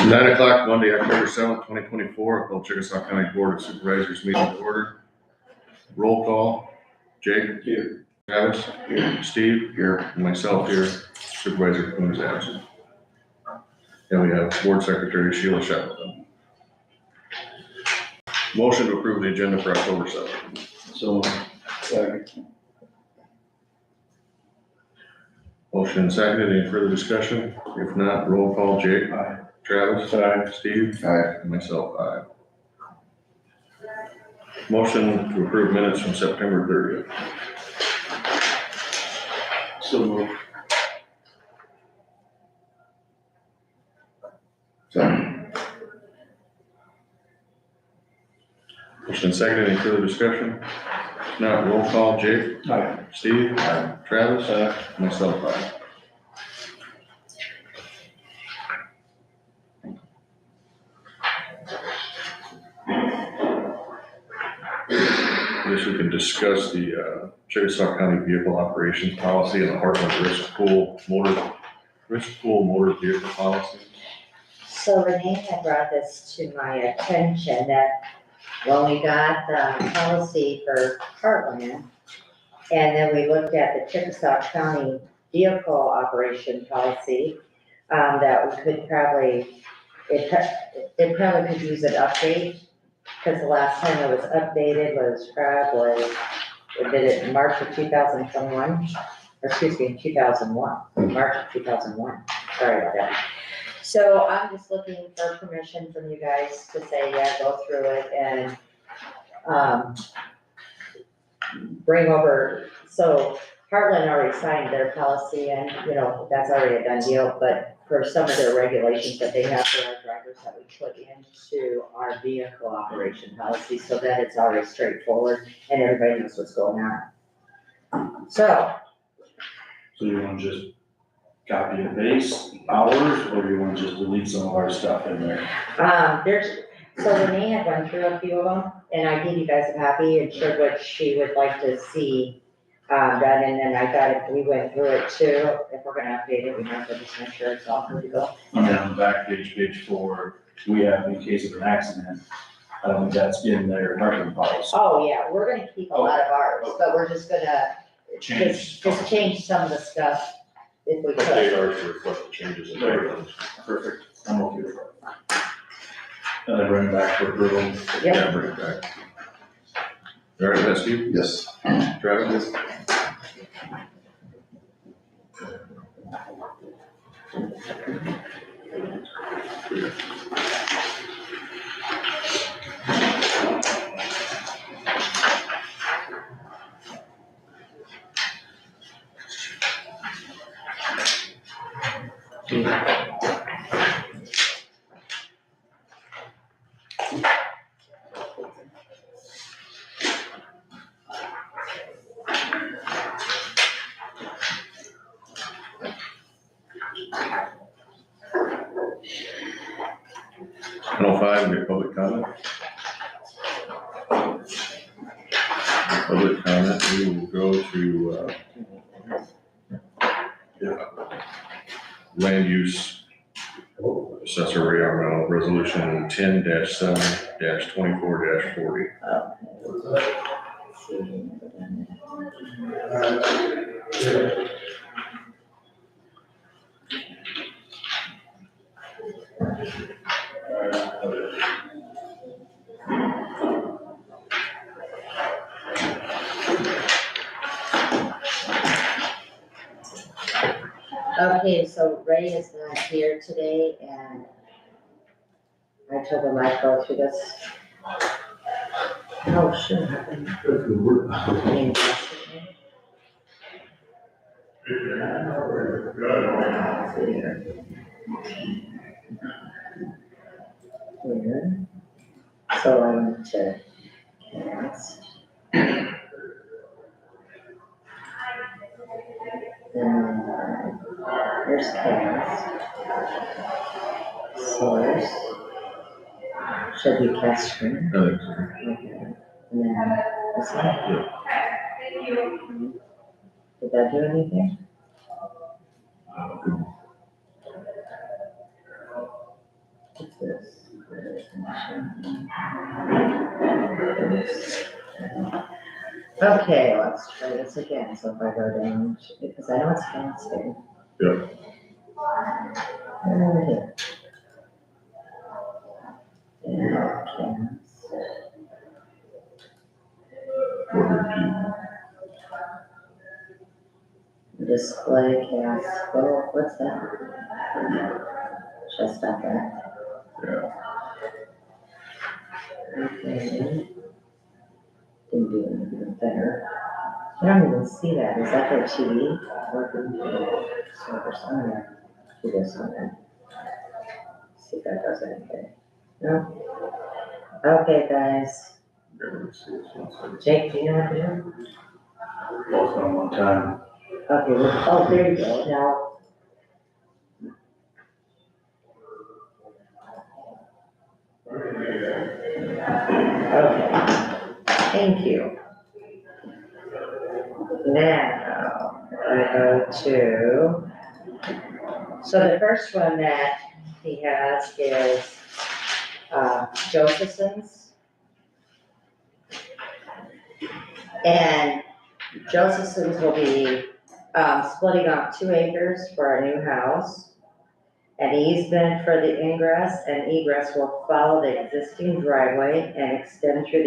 9 o'clock, Monday, October 7th, 2024, call Chickasaw County Board of Supervisors meeting to order. Roll call, Jake. Here. Travis. Here. Steve. Here. And myself here. Supervisor Kuhn is absent. And we have Board Secretary Sheila Shepard. Motion to approve the agenda for October 7th. So, second. Motion and seconded. Any further discussion? If not, roll call, Jake. Aye. Travis. Aye. Steve. Aye. And myself, aye. Motion to approve minutes from September 30th. So moved. Second. Motion seconded. Any further discussion? If not, roll call, Jake. Aye. Steve. Aye. Travis. Aye. Myself, aye. I guess we can discuss the Chickasaw County Vehicle Operations Policy and the Heartland Risk Pool Motor Vehicle Policy. So Renee had brought this to my attention that when we got the policy for Heartland, and then we looked at the Chickasaw County Vehicle Operation Policy, that we could probably, it probably could use an update, because the last time it was updated was we did it in March of 2021, or excuse me, 2001, March of 2001, sorry about that. So I'm just looking for permission from you guys to say, yeah, go through it and, bring over, so Heartland already signed their policy and, that's already a done deal, but for some of their regulations that they have for our drivers that we put into our vehicle operation policy, so that it's already straightforward and everybody knows what's going on. So you want to just copy and paste ours, or do you want to just delete some of our stuff in there? So Renee had run through a few of them, and I gave you guys a copy and showed what she would like to see done, and then I thought if we went through it too, if we're gonna update it, we might as well just make sure it's all good to go. I mean, on the back page, page 4, we have in case of an accident. I don't think that's in their parking policy. Oh, yeah, we're gonna keep a lot of ours, but we're just gonna Change. just change some of the stuff if we Update could. ours to reflect the changes in there. Perfect. I'm okay with that. And then bring it back for approval. Yep. Yeah, bring it back. All right, that's Steve. Yes. Travis. We get public comment. Public comment, we will go to land use assessor rearmament resolution 10-7-24-40. Okay, so Ray is not here today, and I told him I'd go through this. Oh, sure. Here. So I went to cast. Here's cast. Source. Should be cast screen. Okay. And then this one. Did that do anything? Okay, let's try this again, so if I go down, because I know it's fasting. Yep. Where is it? Yeah, okay. Display cast, oh, what's that? Should I stop that? Yeah. Okay. Didn't do anything there. I don't even see that, is that their TV? Working server somewhere, do this on there. See if that does anything. No? Okay, guys, Yeah, let's see this one second. Jake, do you know what to do? Both on one time. Okay, oh, there you go, now. Okay, thank you. Now, I go to, so the first one that he has is, Josephson's. And Josephson's will be, splitting off 2 acres for a new house. An easement for the ingress and egress will follow the existing driveway and extend through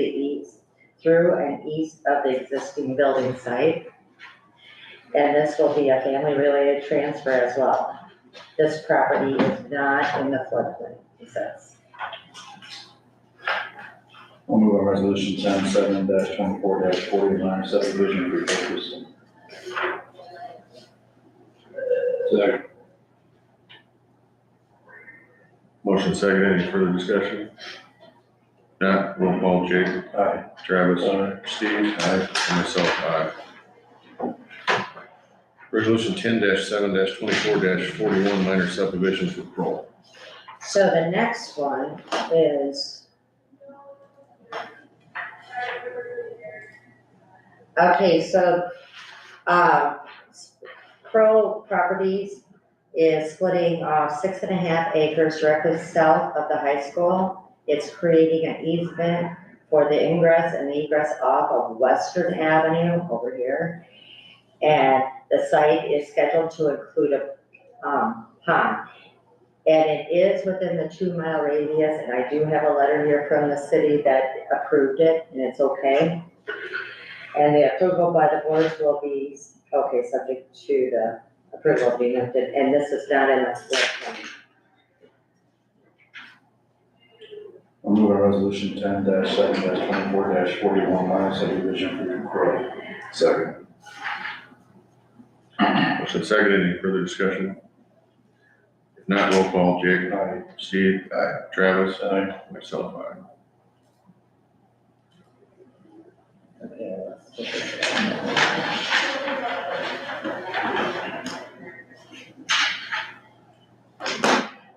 and east of the existing building site. And this will be a family-related transfer as well. This property is not in the floodplain, he says. I'll move on resolution 10-7-24-40 minor subdivision repurpose. Second. Motion second, any further discussion? Not, roll call, Jake. Aye. Travis. Aye. Steve. Aye. And myself, aye. Resolution 10-7-24-41 minor subdivisions for Kroll. So the next one is, okay, so, Crow Properties is splitting off 6.5 acres directly south of the high school. It's creating an easement for the ingress and the egress off of Western Avenue over here. And the site is scheduled to include a pond. And it is within the 2-mile radius, and I do have a letter here from the city that approved it, and it's okay. And the approval by the boards will be, okay, subject to the approval being lifted, and this is not in the floodplain. I'll move on resolution 10-7-24-41 minor subdivision for Crow. Second. Motion second, any further discussion? If not, roll call, Jake. Aye. Steve. Aye. Travis. Aye. Myself, aye. Okay, let's look at that.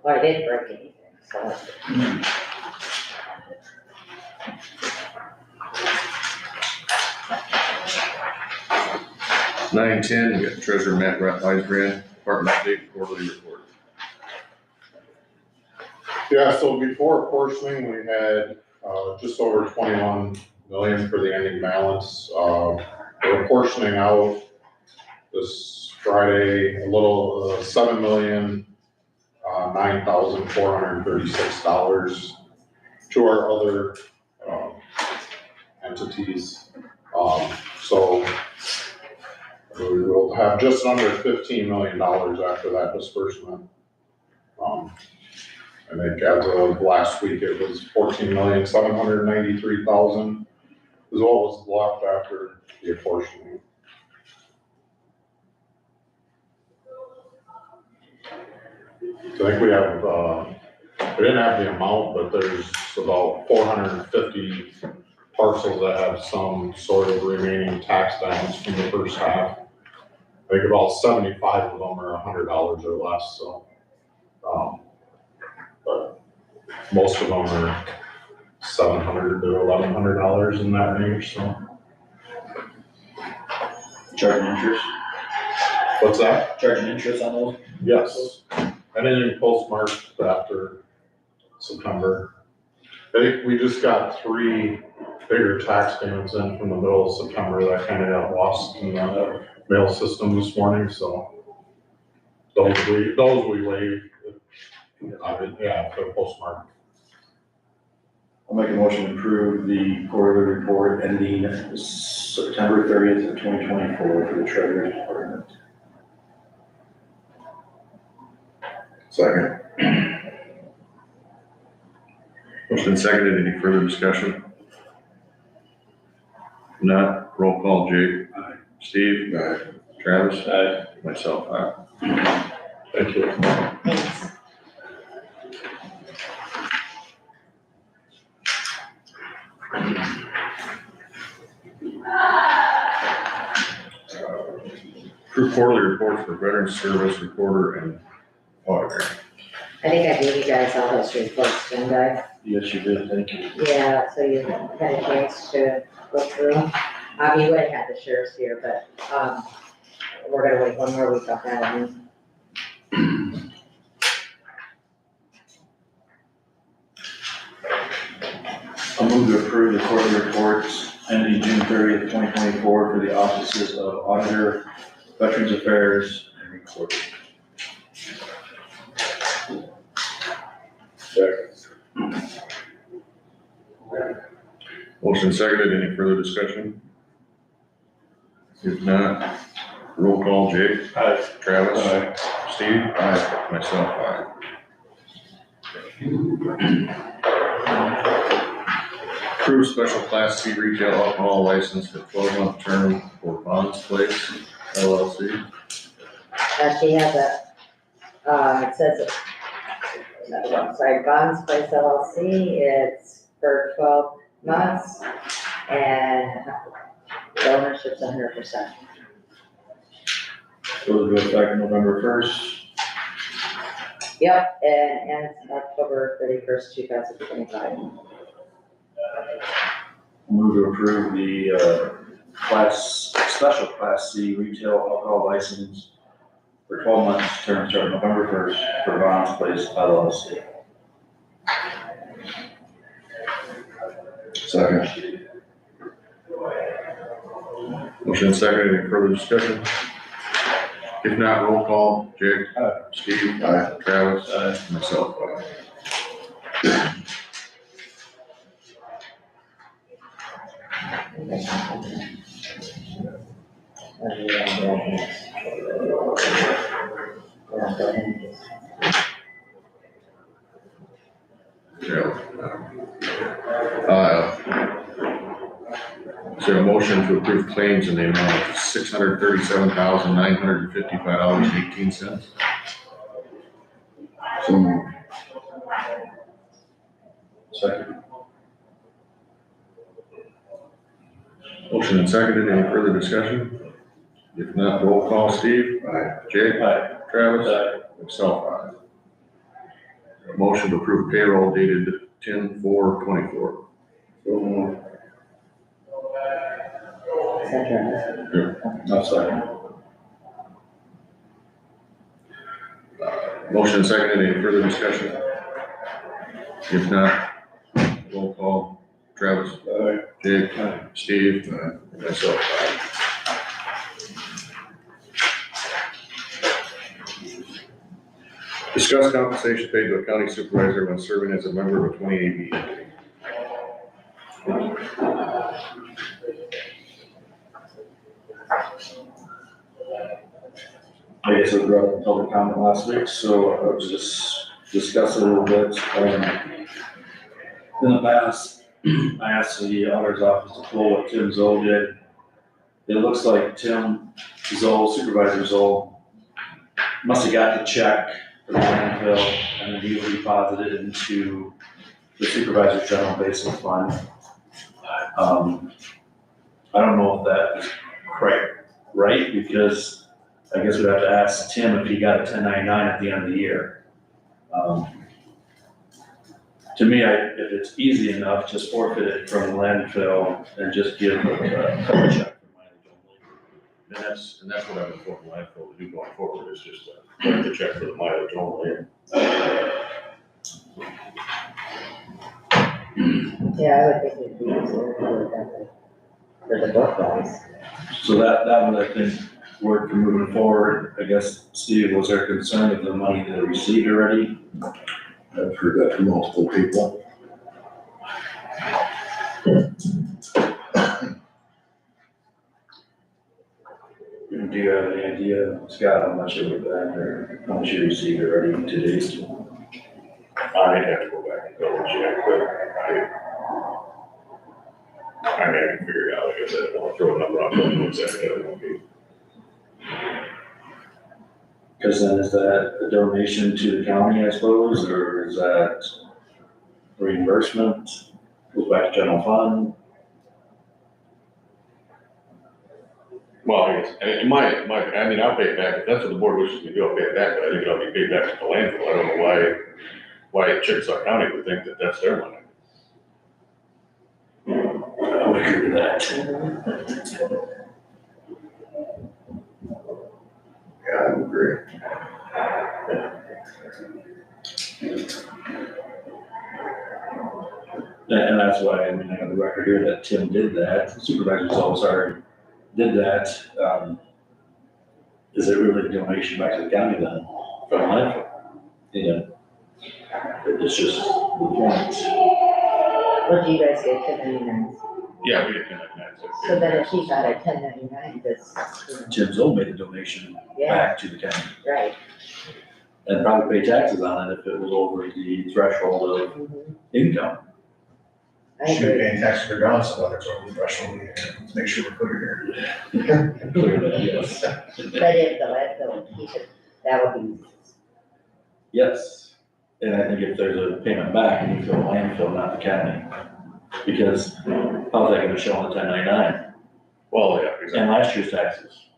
Well, I didn't break anything, so that's good. 9-10, we got Treasurer Matt Weisbrand, Department Update, Quarterly Report. Yeah, so before apportioning, we had, just over 21 million for the ending balance. We're apportioning out this Friday, a little, $7,009,436 to our other, entities. So we will have just under $15 million after that disbursement. I think as of last week, it was 14,793,000 is what was left after the apportioning. So I think we have, we didn't have the amount, but there's about 450 parcels that have some sort of remaining tax balance from the first half. I think about 75 of them are $100 or less, so. But most of them are $700 to $1,100 in that range, so. Charging interest? What's that? Charging interest on those? Yes. Anything postmarked after September. we just got 3 bigger tax payments in from the middle of September that kind of got lost in the mail system this morning, so those we waived. Yeah, for postmark. I'll make a motion to approve the quarterly report ending September 30th of 2024 for the Treasurer's Department. Second. Motion seconded, any further discussion? If not, roll call, Jake. Aye. Steve. Aye. Travis. Aye. Myself, aye. Thank you. Thanks. Approve quarterly reports for veteran service reporter and auditor. I think I gave you guys all those reports, didn't I? Yes, you did, thank you. Yeah, so you had a chance to go through them. You would have had the sheriff's here, but, we're gonna wait one more week on that one. I'll move to approve the quarterly reports ending June 30th, 2024 for the offices of Auditor, Veterans Affairs, and Recorder. Motion seconded, any further discussion? If not, roll call, Jake. Aye. Travis. Aye. Steve. Aye. Myself, aye. Approve special class C retail alcohol license for 12-month term for Bonds Place LLC. She has it says, Bonds Place LLC, it's for 12 months, and the ownership's 100%. Will go effect November 1st. Yep, and it's October 31st, 2025. Move to approve the special class C retail alcohol license for 12 months, term starting November 1st for Bonds Place LLC. Second. Motion seconded, any further discussion? If not, roll call, Jake. Aye. Steve. Aye. Travis. Aye. Myself, aye. Is there a motion to approve claims in the amount of $637,955.18? So moved. Second. Motion and seconded, any further discussion? If not, roll call, Steve. Aye. Jake. Aye. Travis. Aye. Myself, aye. A motion to approve payroll dated 10/4/24. No, second. Motion and seconded, any further discussion? If not, roll call, Travis. Aye. Jake. Aye. Steve. Myself, aye. Discuss compensation paid to a county supervisor when serving as a member of a 28B entity. I guess I brought up a public comment last week, so I'll just discuss it a little bit. In the past, I asked the auditor's office to pull what Tim Zoll did. It looks like Tim Zoll, Supervisor Zoll, must have got the check for the landfill and then he would deposit it into the Supervisor's General Basic Fund. I don't know if that is quite right, because I guess we'd have to ask Tim if he got a 1099 at the end of the year. To me, if it's easy enough, just forfeit it from the landfill and just give a check for mileage only. And that's what I've been told landfill to do going forward, is just write the check for the mileage only. Yeah, I would think it'd be easier to do it that way for the book guys. So that was, I think, work for moving forward. I guess, Steve, was there concern of the money that they received already? I've heard that from multiple people. Do you have any idea, Scott, how much it would have been, or how much you received already to date? I'd have to go back and double check, but I mean, I can figure it out, like I said, I'll throw a number on it, what's that, it won't be. Because then is that a donation to the county, I suppose, or is that reimbursement, goes back to general fund? Well, I guess, and it might, I mean, I'll pay it back, if that's what the board wishes me to do, I'll pay it back, but I think it'll be paid back to the landfill, I don't know why Chickasaw County would think that that's their money. I would agree with that. Yeah, I would agree. And that's why, I mean, I got the record here that Tim did that, Supervisors all did that. Is it really a donation back to the county then, from landfill? Yeah. It's just the point. What do you guys get, 1099s? Yeah, we get 1099. So then if he got a 1099, that's, Tim Zoll made a donation yeah, back to the county right. and probably pay taxes on it if it was over the threshold of Mhm. income. I Should be agree. paying taxes regardless of whether it's over the threshold, let's make sure we're clear here. Clearly, yes. But if the landfill would keep it, that would be, Yes, and I think if there's a payment back, it needs to go to landfill, not the county. Because how's that gonna show on the 1099 Well, yeah, exactly. and last year's taxes?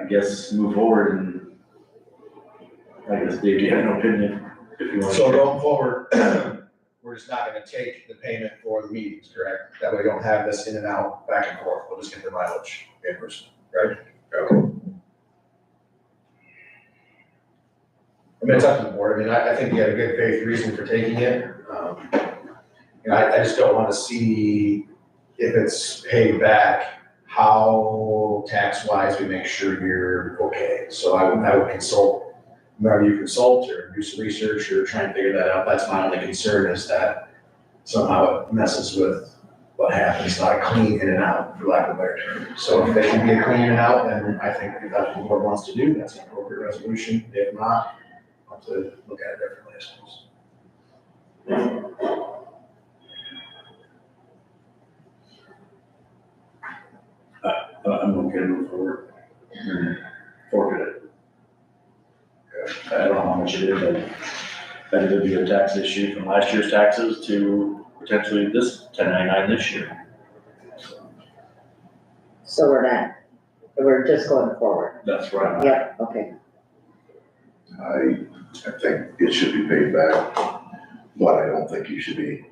I guess move forward and I guess Dave, do you have an opinion? If you want to So share? going forward, we're just not gonna take the payment for the meetings, correct? That way we don't have this in and out, back and forth, we'll just get the mileage reimbursement, right? Okay. I mean, it's up to the board, I mean, I think you had a good faith reason for taking it. And I just don't wanna see if it's paid back, how tax-wise we make sure you're okay. So I would consult, whoever you consult or do some research or try and figure that out. That's my only concern is that somehow it messes with what happens, not a clean in and out, for lack of a better term. So if they can be a clean in and out, then I think if that's what the board wants to do, that's an appropriate resolution. If not, I'll have to look at it differently, I suppose. I'm okay to move forward. Forfeit it. I don't know how much it is, but it would be a tax issue from last year's taxes to potentially this 1099 this year. so we're just going forward. That's right. Yep, okay. I think it should be paid back, but I don't think you should be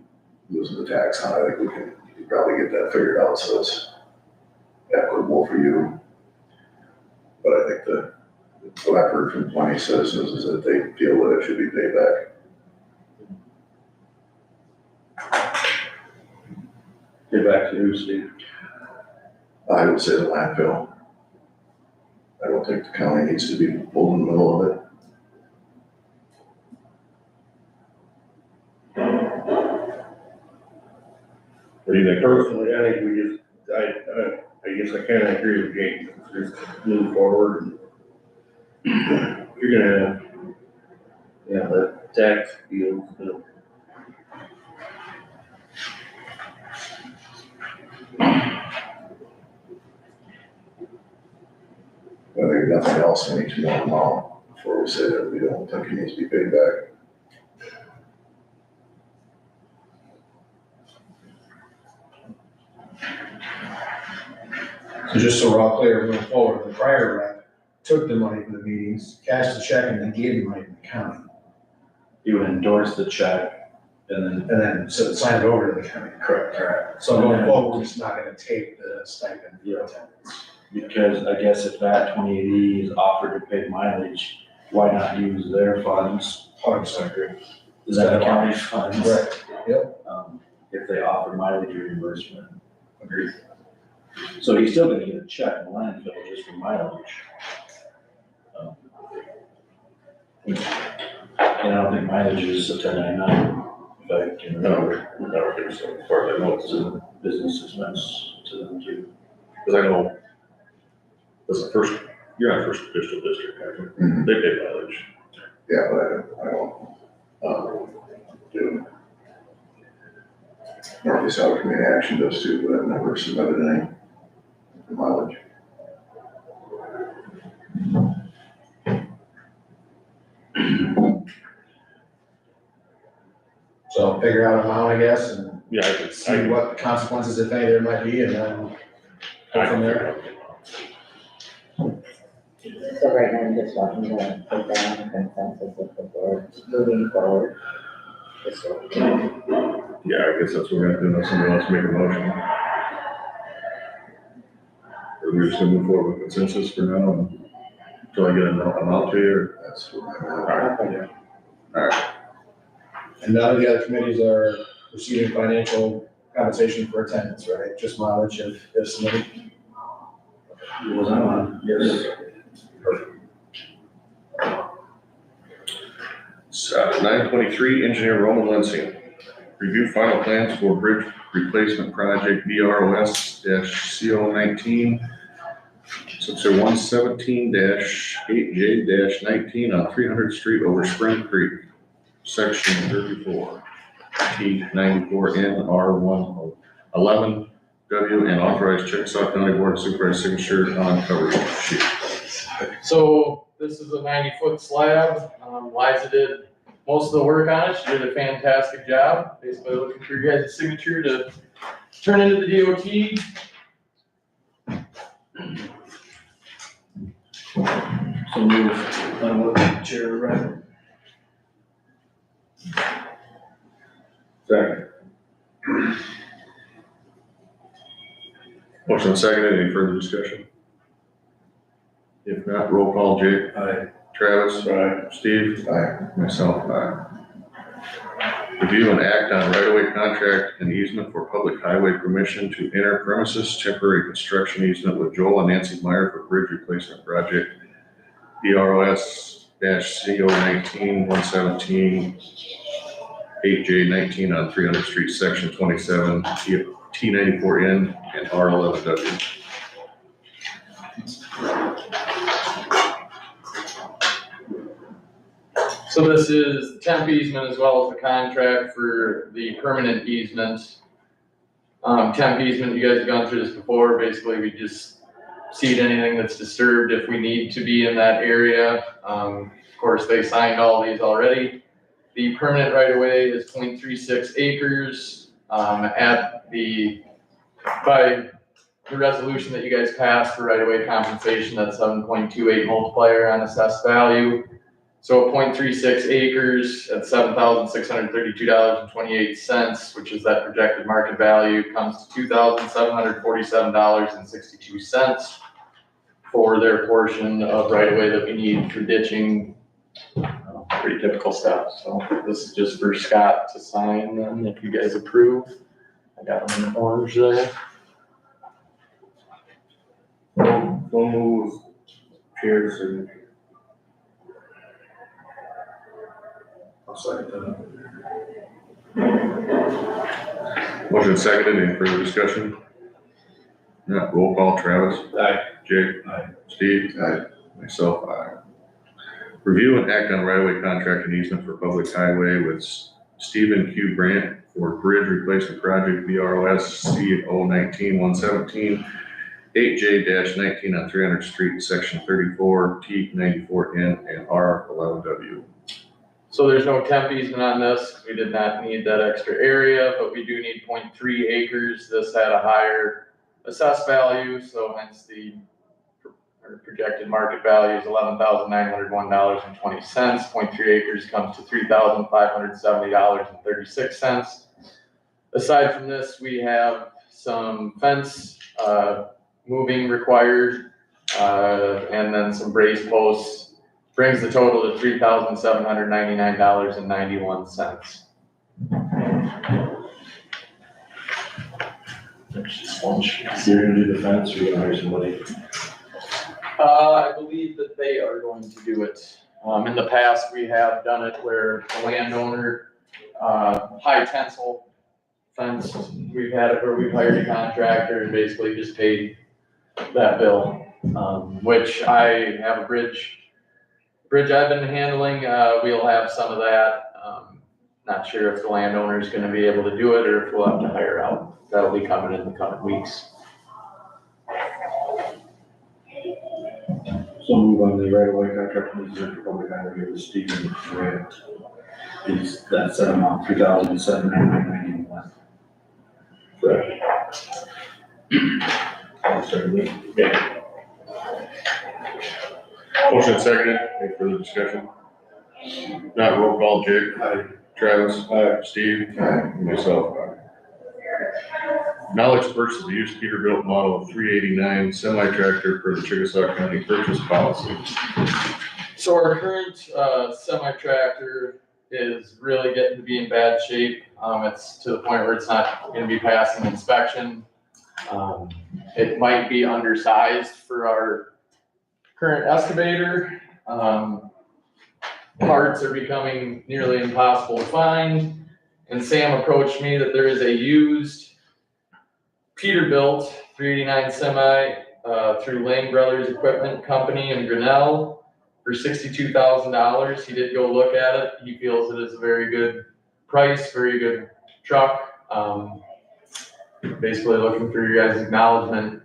losing the tax on it. I think we can probably get that figured out so it's equitable for you. But I think what I've heard from plenty of citizens is that they feel that it should be paid back. Get back to who, Steve? I would say the landfill. I don't think the county needs to be pulled in the middle of it. What do you think? Personally, I think we just, I guess I kinda agree with Jake, just move forward and you're gonna have, yeah, the tax deal, so. I think nothing else, we need to know amount before we say that we don't think it needs to be paid back. So just so we're all clear moving forward, the prior rep took the money from the meetings, cashed the check, and then gave the money to the county. You would endorse the check and And then sign it over to the county. Correct. So going forward, we're just not gonna take the stipend for attendance. because I guess if that 2080 is offered to pay mileage, why not use their funds? 100% agree. Is that the county's funds? Right, If they offer mileage reimbursement. Agreed. So he's still gonna get a check in the landfill just for mileage. And I don't think mileage is a 1099, if I can remember. No, think so, as far as I know, It's a business expense to them too. because I know, that's the first, you're not first official district, I Mhm. they pay mileage. Yeah, but I don't, do. Northeast Iowa Community Action does too, but I've never submitted any mileage. so figure out amount, I guess, and Yeah, I could, see what consequences, if any, there might be, and then go from there. So right now, I'm just wanting to put down a consensus of the board moving forward. This way. Yeah, I guess that's what we're gonna do, unless somebody wants to make a motion. Or we're just gonna move forward with consensus for now, and until I get an amount to you, or? That's what Okay. And none of the other committees are receiving financial compensation for attendance, right? Just mileage if submitted. Was that one? Yes. So, 923, engineer Roman Lansing. Review final plans for bridge replacement project BROS-CO19, subset 117-8J-19 on 300th Street over Spring Creek, section 34, T94N R111W, and authorize Chickasaw County Board of Supervisors signature on cover sheet. So this is a 90-foot slab. Liza did most of the work on it. She did a fantastic job. Basically looking for your guys' signature to turn into the DOT. So move, Chair, right? Second. Motion seconded, any further discussion? If not, roll call, Jake. Aye. Travis. Right. Steve. Aye. Myself, aye. Review and act on right-of-way contract and easement for public highway permission to enter premises temporary construction easement with Joel and Nancy Meyer for bridge replacement project BROS-CO19 117 8J19 on 300th Street, section 27, T94N and R11W. So this is temp easement as well as the contract for the permanent easement. Temp easement, you guys have gone through this before. Basically, we just seed anything that's disturbed if we need to be in that area. Of course, they signed all these already. The permanent right of way is 0.36 acres. By the resolution that you guys passed for right of way compensation, that's 7.28 multiplier on assessed value. So 0.36 acres at $7,632.28, which is that projected market value, comes to $2,747.62 for their portion of right of way that we need for ditching. Pretty typical stuff. So this is just for Scott to sign then, if you guys approve. I got them in orange there. Don't move chairs and. I'll second that. Motion seconded, any further discussion? Not, roll call, Travis. Aye. Jake. Aye. Steve. Aye. Myself, aye. Review and act on right-of-way contract and easement for public highway with Stephen Q. Brandt for bridge replacement project BROS-CO19 117 8J-19 on 300th Street, section 34, T94N and R11W. So there's no temp easement on this. We did not need that extra area, but we do need 0.3 acres. This had a higher assessed value, so hence the projected market value is $11,901.20. 0.3 acres comes to $3,570.36. Aside from this, we have some fence moving required, and then some brace posts Brings the total to $3,799.91. That's just one sheet. You're gonna do the fence, or you're gonna hire somebody? I believe that they are going to do it. In the past, we have done it where the landowner, high tensile fence, we've had it where we've hired a contractor and basically just paid that bill. Which I have a bridge I've been handling, we'll have some of that. Not sure if the landowner is gonna be able to do it or if we'll have to hire out. That'll be coming in the coming weeks. So move on the right of way contract, this is for public highway with Stephen Grant. Is that set amount $3,799.91? Correct. Certainly. Motion seconded, any further discussion? Not roll call, Jake. Aye. Travis. Steve. And myself. Knowledge purchase of the used Peterbilt model 389 semi-tractor for the Chickasaw County purchase policy. So our current, semi-tractor is really getting to be in bad shape. It's to the point where it's not gonna be passing inspection. It might be undersized for our current excavator. Parts are becoming nearly impossible to find. And Sam approached me that there is a used Peterbilt 389 semi, through Lane Brothers Equipment Company in Grinnell for $62,000. He did go look at it. He feels it is a very good price, very good truck. Basically looking for your guys' acknowledgement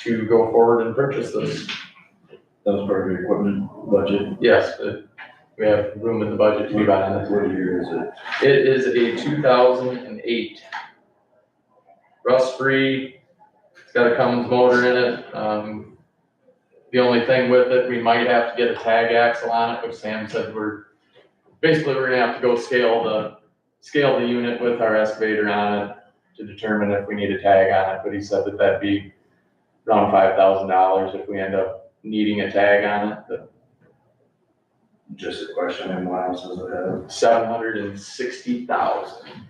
to go forward and purchase this. That was part of your equipment budget. Yes, we have room in the budget to be buying this. What year is it? It is a 2008. Rust-free, it's got a Cummins motor in it. The only thing with it, we might have to get a tag axle on it, which Sam said we're gonna have to go scale the unit with our excavator on it to determine if we need a tag on it, but he said that that'd be around $5,000 if we end up needing a tag on it, but Just a question, how many miles does it have? 760,000.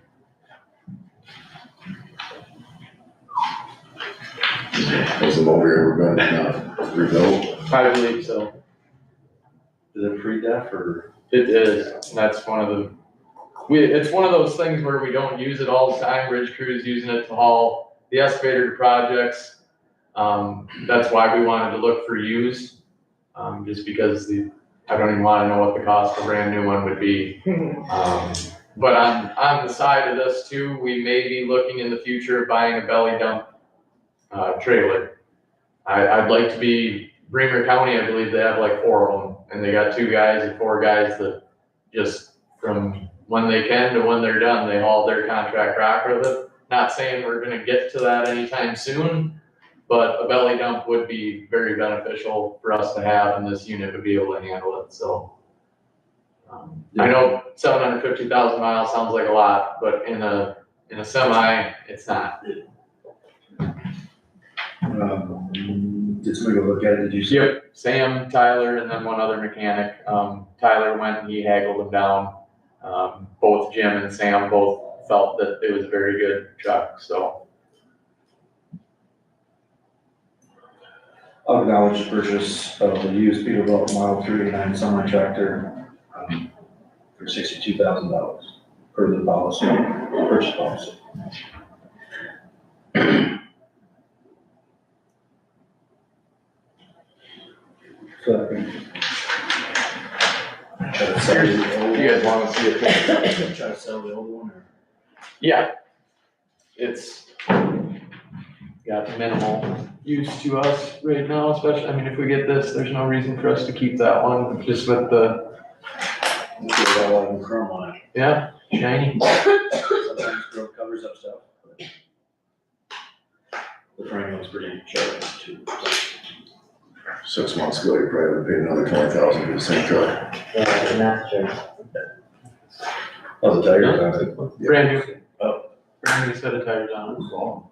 Has the motor ever been rebuilt? I believe so. Is it pre-def or? It is, and that's one of the, it's one of those things where we don't use it all the time. Bridge crew's using it to haul the excavator to projects. That's why we wanted to look for used, just because I don't even wanna know what the cost of a brand new one would be. But on the side of this too, we may be looking in the future of buying a belly dump trailer. I'd like to be, Bremer County, I believe they have like 4 of them, and they got 2 guys or 4 guys that just from when they can to when they're done, they haul their contract rock with it. Not saying we're gonna get to that anytime soon, but a belly dump would be very beneficial for us to have, and this unit would be able to handle it, so. I know 750,000 miles sounds like a lot, but in a semi, it's not. Did somebody go look at it, did you see? Yep, Sam, Tyler, and then one other mechanic. Tyler went and he haggled them down. Both Jim and Sam both felt that it was a very good truck, so. I'll acknowledge the purchase of the used Peterbilt Model 389 semi-tractor for $62,000 per the policy, purchase policy. Second. You guys wanna see a picture? Try to sell the old one or? Yeah. It's got minimal use to us right now, especially, I mean, if we get this, there's no reason for us to keep that one, just with the, It's got a lot of chrome on it. yeah, shiny. Sometimes chrome covers up stuff. But the frame looks pretty sharp too. 6 months ago, you probably would pay another 20,000 for the same truck. Yeah, not true. Oh, the tires on it. Brand new. Oh. Brand new set of tires on it. It's long.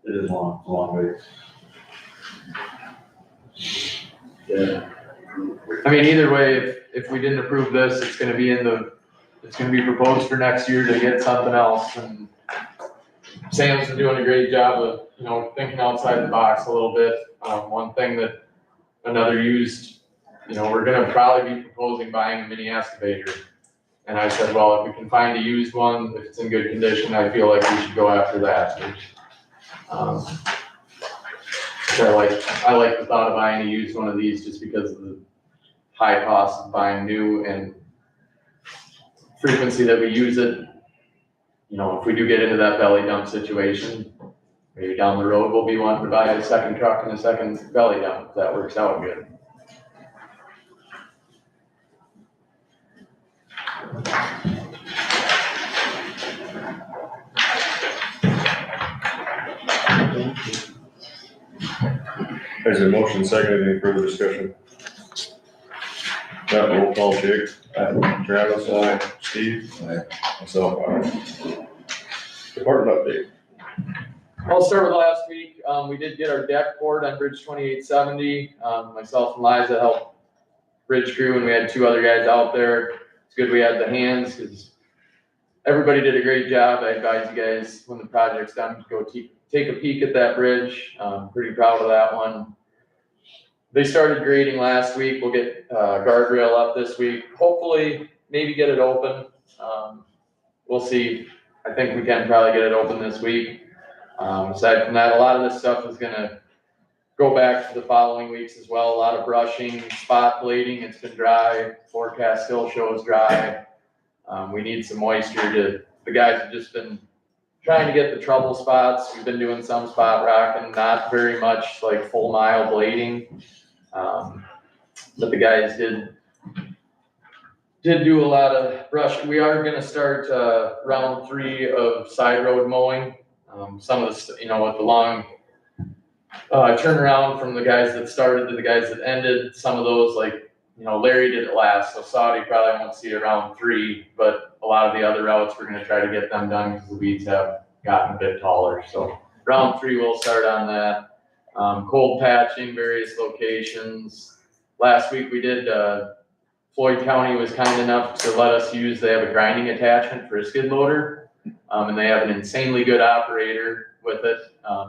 It is long, it's a long way. Yeah. I mean, either way, if we didn't approve this, it's gonna be proposed for next year to get something else, and Sam's been doing a great job of, thinking outside the box a little bit. One thing that another used, we're gonna probably be proposing buying a mini excavator. And I said, well, if we can find a used one, if it's in good condition, I feel like we should go after that. So I like the thought of buying a used one of these just because of the high cost of buying new and frequency that we use it. If we do get into that belly dump situation, maybe down the road, we'll be wanting to buy a second truck and a second belly dump, if that works out good. There's a motion second, any further discussion? Got roll call, Jake. Travis, Steve. Myself, department update. I'll start with last week. We did get our deck poured on Bridge 2870. Myself and Liza helped bridge crew, and we had 2 other guys out there. It's good we had the hands, because everybody did a great job. I advise you guys, when the project's done, to go take a peek at that bridge. Pretty proud of that one. They started grading last week. We'll get guardrail up this week. Hopefully, maybe get it open. We'll see. I think we can probably get it open this week. Aside from that, a lot of this stuff is gonna go back to the following weeks as well. A lot of brushing, spot blading. It's been dry. Forecast still shows dry. We need some moisture the guys have just been trying to get the trouble spots. We've been doing some spot rocking, not very much like full mile blading. But the guys did do a lot of brush. We are gonna start, round 3 of side road mowing. Some of the, with the long, turnaround from the guys that started to the guys that ended, some of those, Larry did it last, so Saudi probably won't see it round 3, but a lot of the other routes, we're gonna try to get them done because the weeds have gotten a bit taller. So round 3, we'll start on that. Cold patching, various locations. Last week we did, Floyd County was kind enough to let us use, they have a grinding attachment for a skid loader. And they have an insanely good operator with it.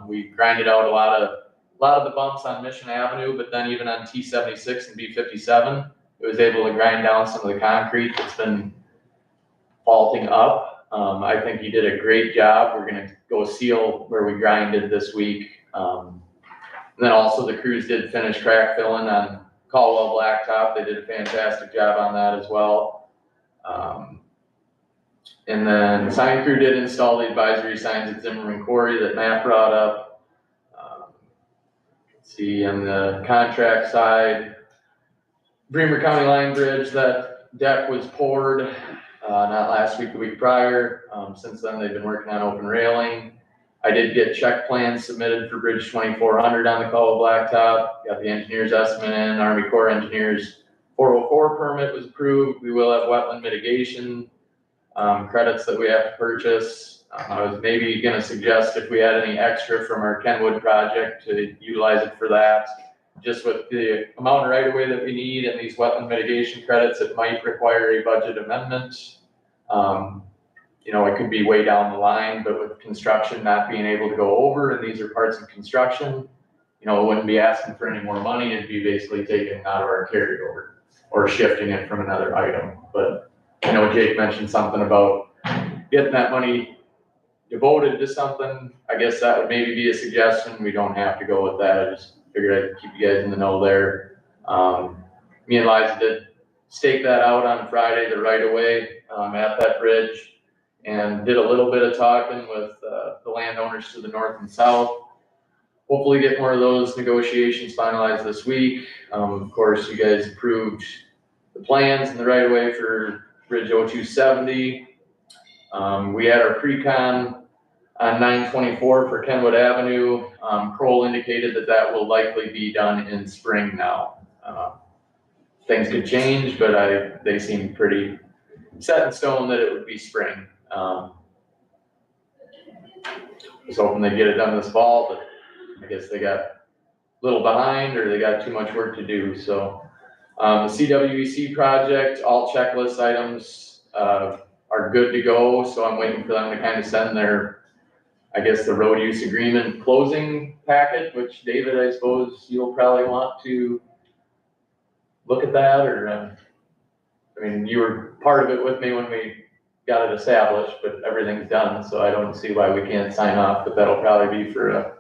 We grinded out a lot of the bumps on Mission Avenue, but then even on T76 and B57, it was able to grind down some of the concrete that's been faulting up. I think he did a great job. We're gonna go seal where we grinded this week. And then also the crews did finish crack filling on Caldwell Blacktop. They did a fantastic job on that as well. And then the sign crew did install the advisory signs at Zimmerman Quarry that Matt brought up. Let's see, on the contract side, Bremer County Line Bridge, that deck was poured, not last week, the week prior. Since then, they've been working on open railing. I did get check plans submitted for Bridge 2400 on the Caldwell Blacktop. Got the engineer's estimate in, Army Corps engineers 404 permit was approved. We will have wetland mitigation credits that we have to purchase. I was maybe gonna suggest if we had any extra from our Kenwood project to utilize it for that. Just with the amount of right of way that we need and these wetland mitigation credits, it might require a budget amendment. It could be way down the line, but with construction not being able to go over, and these are parts of construction, it wouldn't be asking for any more money. It'd be basically taking out of our carryover or shifting it from another item. But I know Jake mentioned something about getting that money devoted to something. I guess that would maybe be a suggestion. We don't have to go with that. I just figured I'd keep you guys in the know there. Me and Liza did stake that out on Friday, the right of way at that bridge, and did a little bit of talking with the landowners to the north and south. Hopefully get more of those negotiations finalized this week. Of course, you guys approved the plans and the right of way for Bridge 0270. We had our pre-con on 924 for Kenwood Avenue. Kroll indicated that will likely be done in spring now. Things could change, but they seem pretty set in stone that it would be spring. Was hoping they'd get it done this fall, but I guess they got a little behind or they got too much work to do. So The CWEC project, all checklist items, are good to go, so I'm waiting for them to kind of send their, I guess, the road use agreement closing packet, which David, I suppose you'll probably want to look at that, or, I mean, you were part of it with me when we got it established, but everything's done, so I don't see why we can't sign off, but that'll probably be for a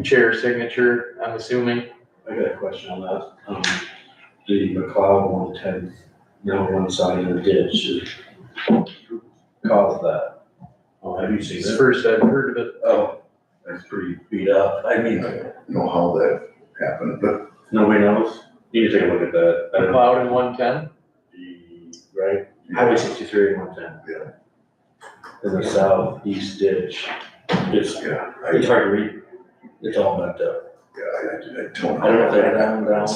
chair signature, I'm assuming. I got a question on that. The McLeod 110, one side of the ditch, caused that. Oh, have you seen It's the it? first I've heard of it. Oh, that's pretty beat up. I mean, I don't know how that happened, but nobody knows. You need to take a look at that. I don't know. Cloud in 110. Right? Highway 63 and 110. Yeah. In the southeast ditch. It's yeah, hard to read. It's all backed up. I don't know. I don't know if they had that one down.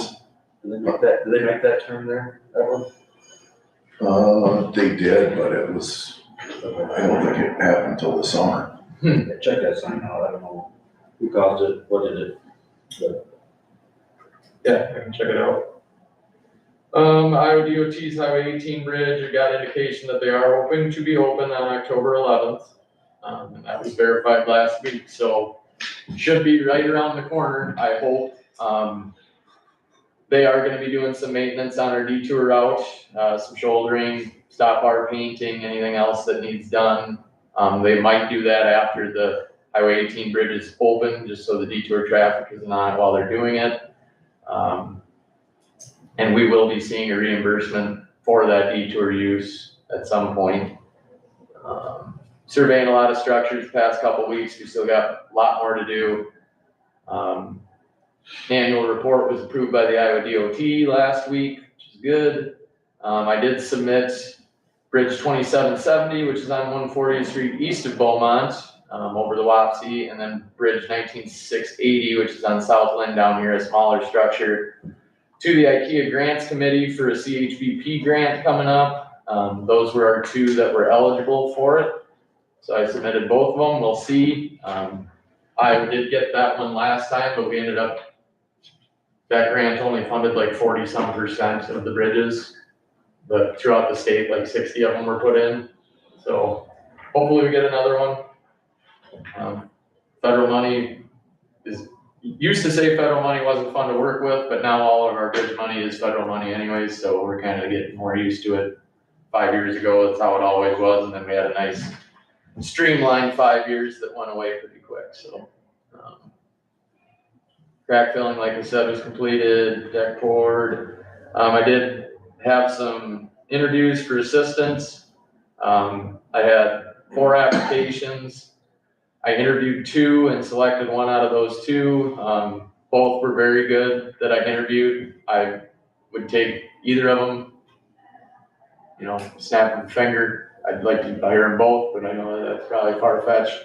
Did they make that turn there, ever? They did, but it was, I don't think it happened until the summer. Check that sign out. I don't know who caused it, what did it, but Yeah, I can check it out. Iowa DOT's Highway 18 bridge, I got indication that they are hoping to be open on October 11th. And that was verified last week, so should be right around the corner, I hope. They are gonna be doing some maintenance on our detour route, some shouldering, stop bar painting, anything else that needs done. They might do that after the Highway 18 bridge is open, just so the detour traffic isn't on it while they're doing it. And we will be seeing a reimbursement for that detour use at some point. Surveying a lot of structures the past couple weeks, we still got a lot more to do. Annual report was approved by the Iowa DOT last week, which is good. I did submit Bridge 2770, which is on 140th Street east of Beaumont, over the Wapsie, and then Bridge 19680, which is on South Lynn down here, a smaller structure, to the IKEA Grants Committee for a CHVP grant coming up. Those were our two that were eligible for it. So I submitted both of them, we'll see. I did get that one last time, but we ended up, that grant only funded like 40-some% of the bridges. But throughout the state, like 60 of them were put in. So hopefully we get another one. Federal money used to say federal money wasn't fun to work with, but now all of our bridge money is federal money anyways, so we're kind of getting more used to it. 5 years ago, that's how it always was, and then we had a nice streamlined 5 years that went away pretty quick, so. Crack filling, like I said, was completed, deck poured. I did have some interviews for assistants. I had 4 applications. I interviewed 2 and selected 1 out of those 2. Both were very good that I interviewed. I would take either of them, you know, snap of the finger. I'd like to hire them both, but I know that's probably far-fetched.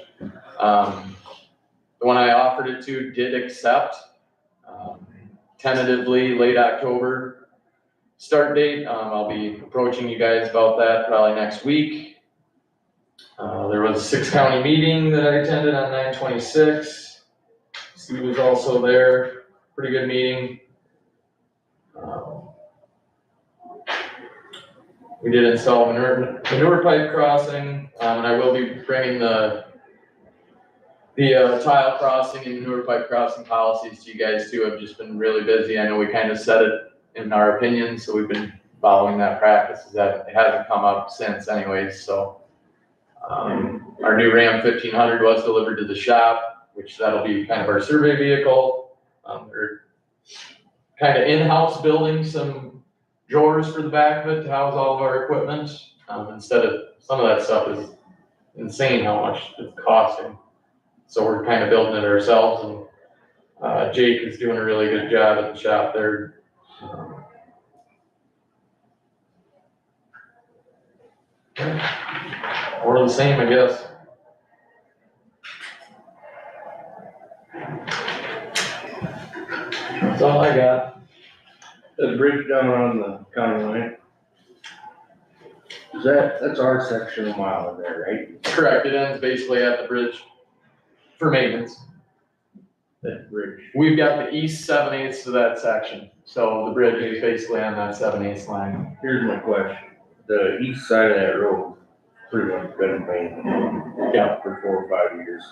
The one I offered it to did accept, tentatively late October start date. I'll be approaching you guys about that probably next week. There was a 6-county meeting that I attended on 9/26. Steve was also there, pretty good meeting. We did install manure pipe crossing, and I will be bringing the tile crossing and manure pipe crossing policies to you guys too. I've just been really busy. I know we kind of set it in our opinion, so we've been following that practice. That it hasn't come up since anyways, so. Our new Ram 1500 was delivered to the shop, which that'll be kind of our survey vehicle. We're kind of in-house building some drawers for the back of it to house all of our equipment. Instead of, some of that stuff is insane how much it's costing. So we're kind of building it ourselves, and Jake is doing a really good job at the shop there. More of the same, I guess. That's all I got. The bridge down on the county line. That's our section of mile in there, right? Correct, it ends basically at the bridge for maintenance. that bridge. We've got the east 7/8 of that section, so the bridge is basically on that 7/8 line. Here's my question, the east side of that road, pretty much been abandoned. Yeah. For 4 or 5 years.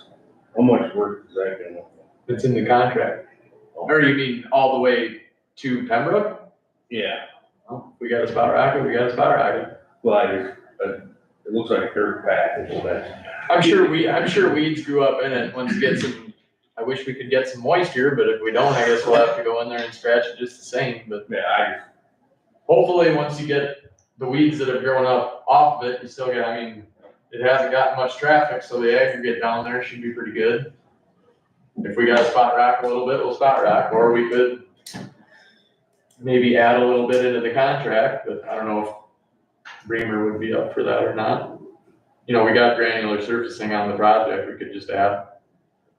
How much work is that gonna? It's in the contract. Or you mean all the way to Pembroke? Yeah, Well, we got a spot rocket, we got a spot rocket. well, it looks like a dirt path, so that's. I'm sure weeds grew up in it once you get some, I wish we could get some moisture, but if we don't, I guess we'll have to go in there and scratch it just the same, but Yeah, hopefully, once you get the weeds that have grown up off of it, you still get, I mean, it hasn't gotten much traffic, so the aggregate down there should be pretty good. If we got to spot rock a little bit, we'll spot rock, or we could maybe add a little bit into the contract, but I don't know if Reamer would be up for that or not. You know, we got granular surfacing on the project, we could just add a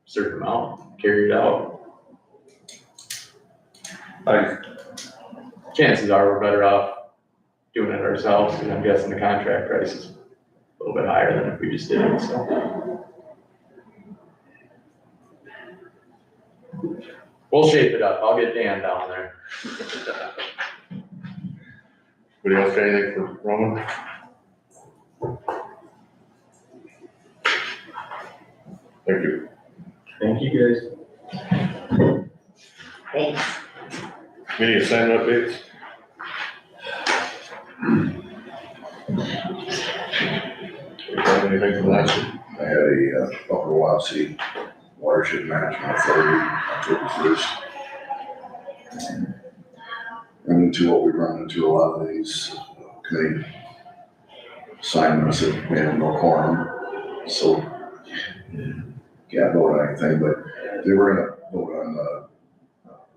certain amount, carry it out. Chances are we're better off doing it ourselves, because I'm guessing the contract price is a little bit higher than if we just did it, so. We'll shape it up, I'll get Dan down there. Anybody else got anything for Roman? Thank you. Thank you guys. Thanks. Any assignment updates? Got anything from last week? I had a Upper Wapsie Watershed Management Authority October 1st. Run into what we run into a lot of these committee assignments that we have no quorum, so can't vote on anything, but they were gonna vote on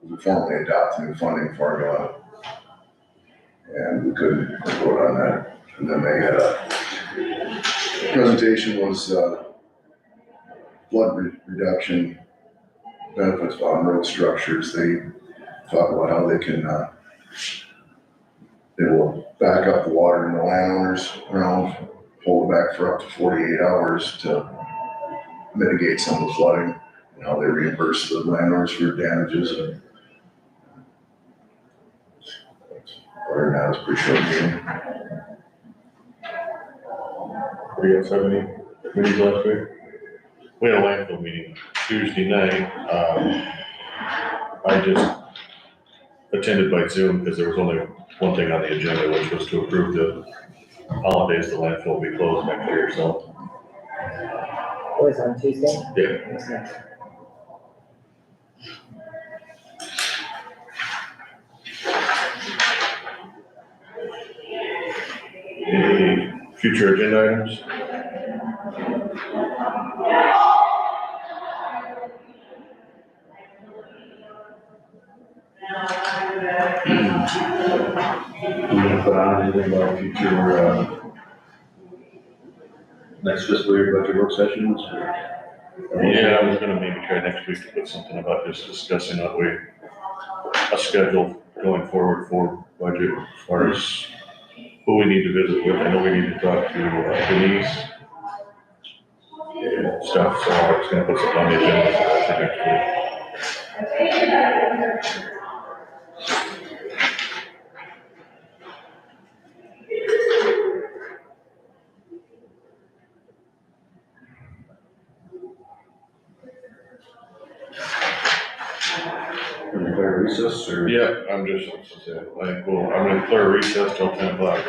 we formally adopt new funding formula, and we couldn't vote on that. And then they had a presentation was flood reduction benefits on road structures. They talk about how they can they will back up the water in the landowners around, hold it back for up to 48 hours to mitigate some of the flooding, and how they reimburse the landowners for damages. And other than that, it was a pretty short meeting. Anybody else have any meetings last week? We had a landfill meeting Tuesday night. I just attended by Zoom because there was only one thing on the agenda, which was to approve the holidays the landfill will be closed next year, so. It was on Tuesday? Yeah. Okay. Any future agenda items? You gonna put on anything about future, next fiscal year budget work sessions? Yeah, I was gonna maybe try next week to put something about just discussing a schedule going forward for budget as far as who we need to visit with. I know we need to talk to Denise and stuff, so I was gonna put something on the agenda for next week. Gonna declare recess or? Yeah, I'm gonna declare recess till 10 o'clock.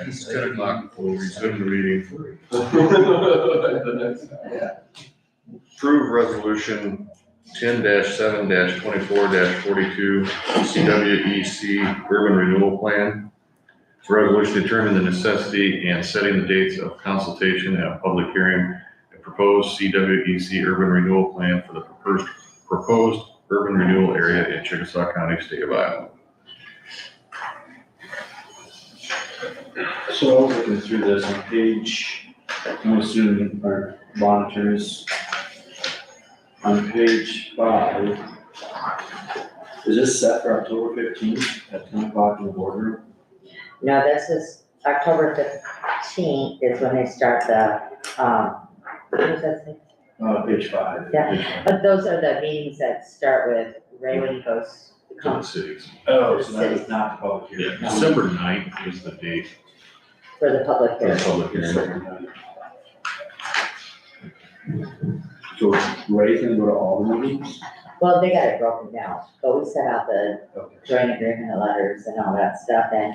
It's 10 o'clock, we'll resume the meeting. Approve resolution 10-7-24-42 CWEC Urban Renewal Plan. It's a resolution determining the necessity and setting the dates of consultation and a public hearing and proposed CWEC Urban Renewal Plan for the proposed urban renewal area in Chickasaw County, state of Iowa. So I was looking through this on page, I'm assuming our monitors, on page 5, is this set for October 15th at 10 o'clock in the boardroom? No, this is October 15th is when they start the, what does that say? Page 5. Yeah. But those are the meetings that start with Ray when he goes to To the cities. Oh, so that is not the public Yeah, hearing. December 9th is the date for the public for the hearing. public hearing. So Ray's gonna go to all the meetings? Well, they got it broken down, but we sent out the Okay. joint agreement letters and all that stuff, and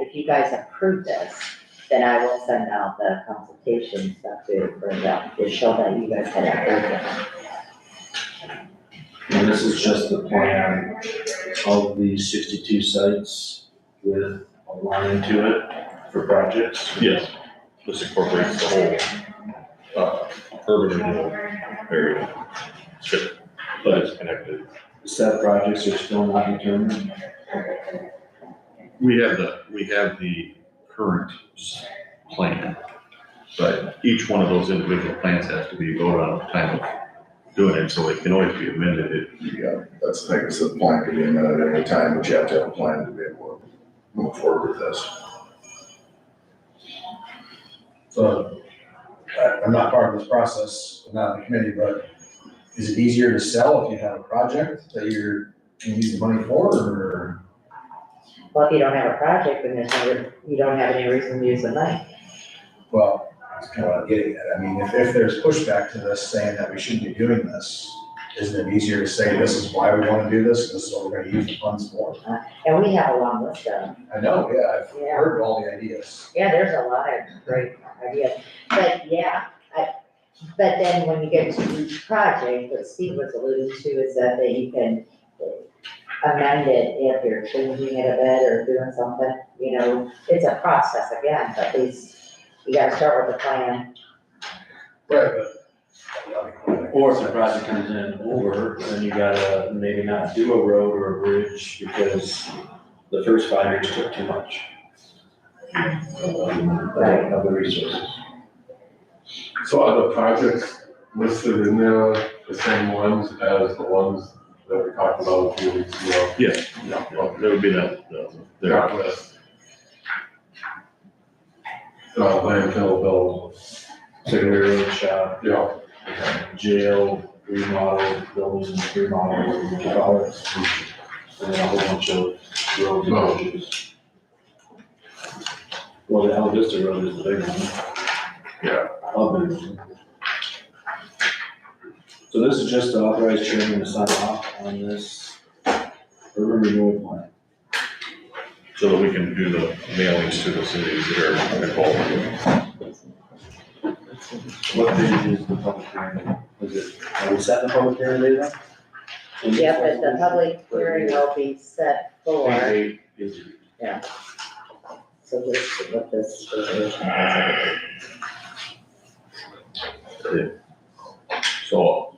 if you guys approve this, then I will send out the consultation stuff for them, to show that you guys had approved it. And this is just the plan of the 62 sites with a line to it for projects? Yes, this incorporates the whole, urban renewal area. Sure, but it's connected. Set projects are still not determined? We have the current plan, but each one of those individual plans has to be voted on at the time of doing it, so it can always be amended. Yeah, that's the thing, is the plan can be amended at any time, but you have to have a plan to be able to move forward with this. So, I'm not part of this process, I'm not in the committee, but is it easier to sell if you have a project that you're gonna use the money for, or? Well, if you don't have a project, then you don't have any reason to use the money. Well, that's kind of what I'm getting at. I mean, if there's pushback to this saying that we shouldn't be doing this, isn't it easier to say this is why we want to do this, and this is what we're going to use the funds for? And we have a long list of them. I know, yeah, I've Yeah. heard all the ideas. Yeah, there's a lot of great ideas, but yeah, but then when you get to each project, what Steve was alluding to is that you can amend it if you're changing it a bit or doing something, you know, it's a process again, but at least you gotta start with a plan. Right, but. Or if the project comes in over, then you gotta maybe not do a road or a bridge because the first 5 years took too much. Of the resources. So are the projects listed in there the same ones as the ones that we talked about a few weeks ago? Yes, there would be that, That list. Landfill bill, Secondary road shop, yeah, jail, remodel, buildings, remodel, and then a whole bunch of roads and bridges. Well, the Ella Vista Road is the big one. Yeah. So this is just to authorize chairman to sign off on this urban renewal plan. so that we can do the mailings to the cities that are involved. What page is the public hearing? Is it, are we setting the public hearing date up? Yeah, but the public hearing will be set for, Page 8, page 8. so this is what this resolution is. So,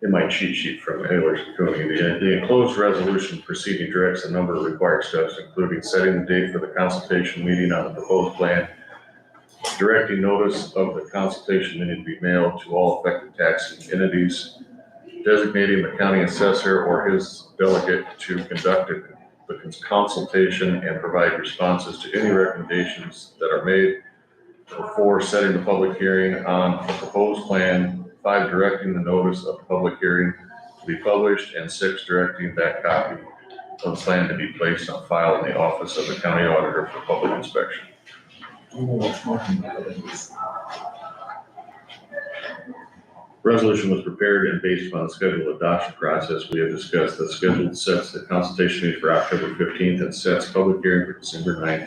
in my cheat sheet from Ayers and Cooney, the enclosed resolution proceeding directs a number of required steps, including setting the date for the consultation meeting on the proposed plan, directing notice of the consultation meeting to be mailed to all affected taxing entities, designating the county assessor or his delegate to conduct the consultation and provide responses to any recommendations that are made. 4, setting the public hearing on the proposed plan. 5, directing the notice of the public hearing to be published, and 6, directing that copy of the plan to be placed on file in the office of the county auditor for public inspection. Resolution was prepared and based upon the scheduled adoption process we have discussed. The schedule sets the consultation meeting for October 15th and sets public hearing for December 9th.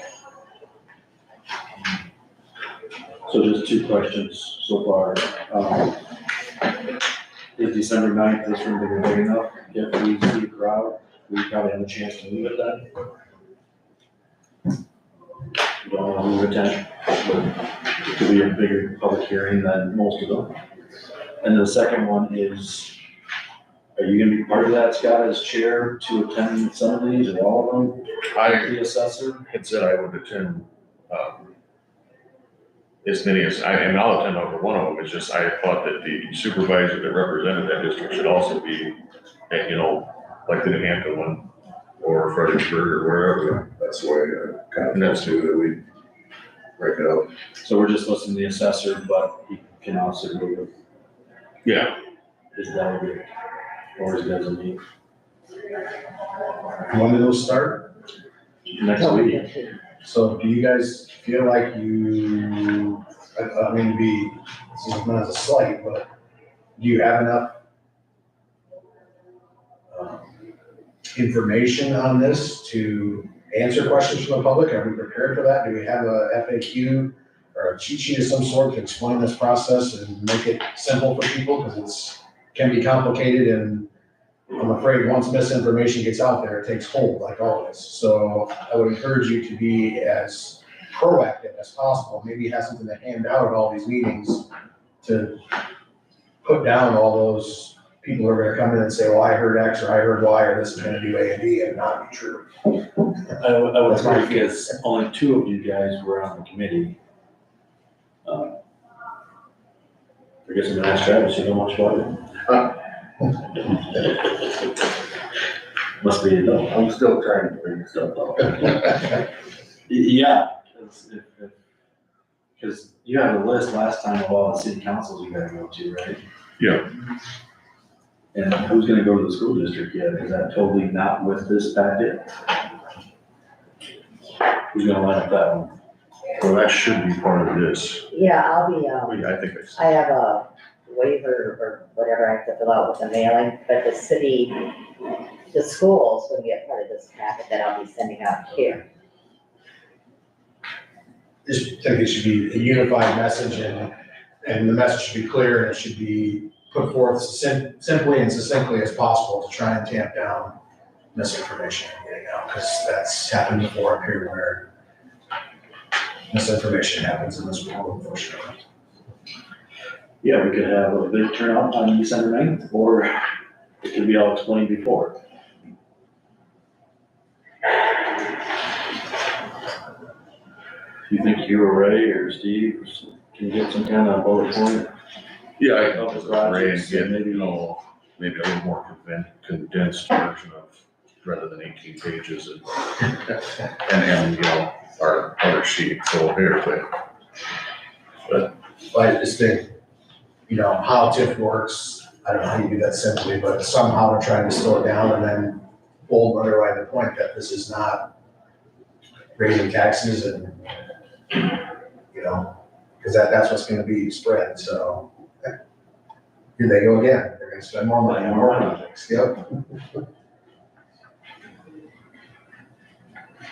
So just two questions so far. Is December 9th, this room big big enough? If we see a crowd, we probably have a chance to move it then. We don't want to move it then, but it could be a bigger public hearing than most of them. And the second one is, are you gonna be part of that, Scott, as chair to attend some of these or all of them? The assessor? Had said I would attend, as many as, and I'll attend over one of them. It's just, I thought that the supervisor that represented that district should also be, you know, like the New Hampton one or Fredericksburg or wherever. That's why I kind of noticed too that we break it up. So we're just listing the assessor, but he can also go with Yeah, his delegate or his designee When do those start? next week. So do you guys feel like I mean, this is not as a slight, but do you have enough information on this to answer questions from the public? Are we prepared for that? Do we have a FAQ or a cheat sheet of some sort to explain this process and make it simple for people? Because can be complicated, and I'm afraid once misinformation gets out there, it takes hold like always. So I would encourage you to be as proactive as possible. Maybe have something to hand out at all these meetings to put down all those people who are gonna come in and say, well, I heard X or I heard Y, or this is gonna do A and B, and not be true. I would agree because only two of you guys were on the committee. I guess I'm gonna ask Travis, you know much about it? Must be a no. I'm still trying to figure stuff out. Yeah, because you had a list last time of all the city councils you gotta go to, right? yeah. And who's gonna go to the school district yet? Is that totally not with this packet? Who's gonna line up that one? Well, that should be part of this. Yeah, I'll be, I think I have a waiver or whatever I have to fill out with the mailing, but the city, the schools will get part of this packet that I'll be sending out here. Just think it should be a unified message, and the message should be clear, and it should be put forth simply and succinctly as possible to try and tamp down misinformation and getting out, because that's happened before up here where misinformation happens in this world, unfortunately. Yeah, we could have a big turnout on December 9th, or it could be all explained before. You think you or Ray or Steve can get some kind of bullet point? Yeah, I Of can the Ray and projects, get, and maybe- you know, maybe a little more condensed version of, rather than 18 pages and, you know, our other sheet, so here, but But I just think, you know, how TIF works, I don't know how you do that simply, but somehow to try to distill it down and then bold underline the point that this is not raising taxes and, you know, because that's what's gonna be spread, so. Here they go again, they're gonna spend more money on more projects, yep.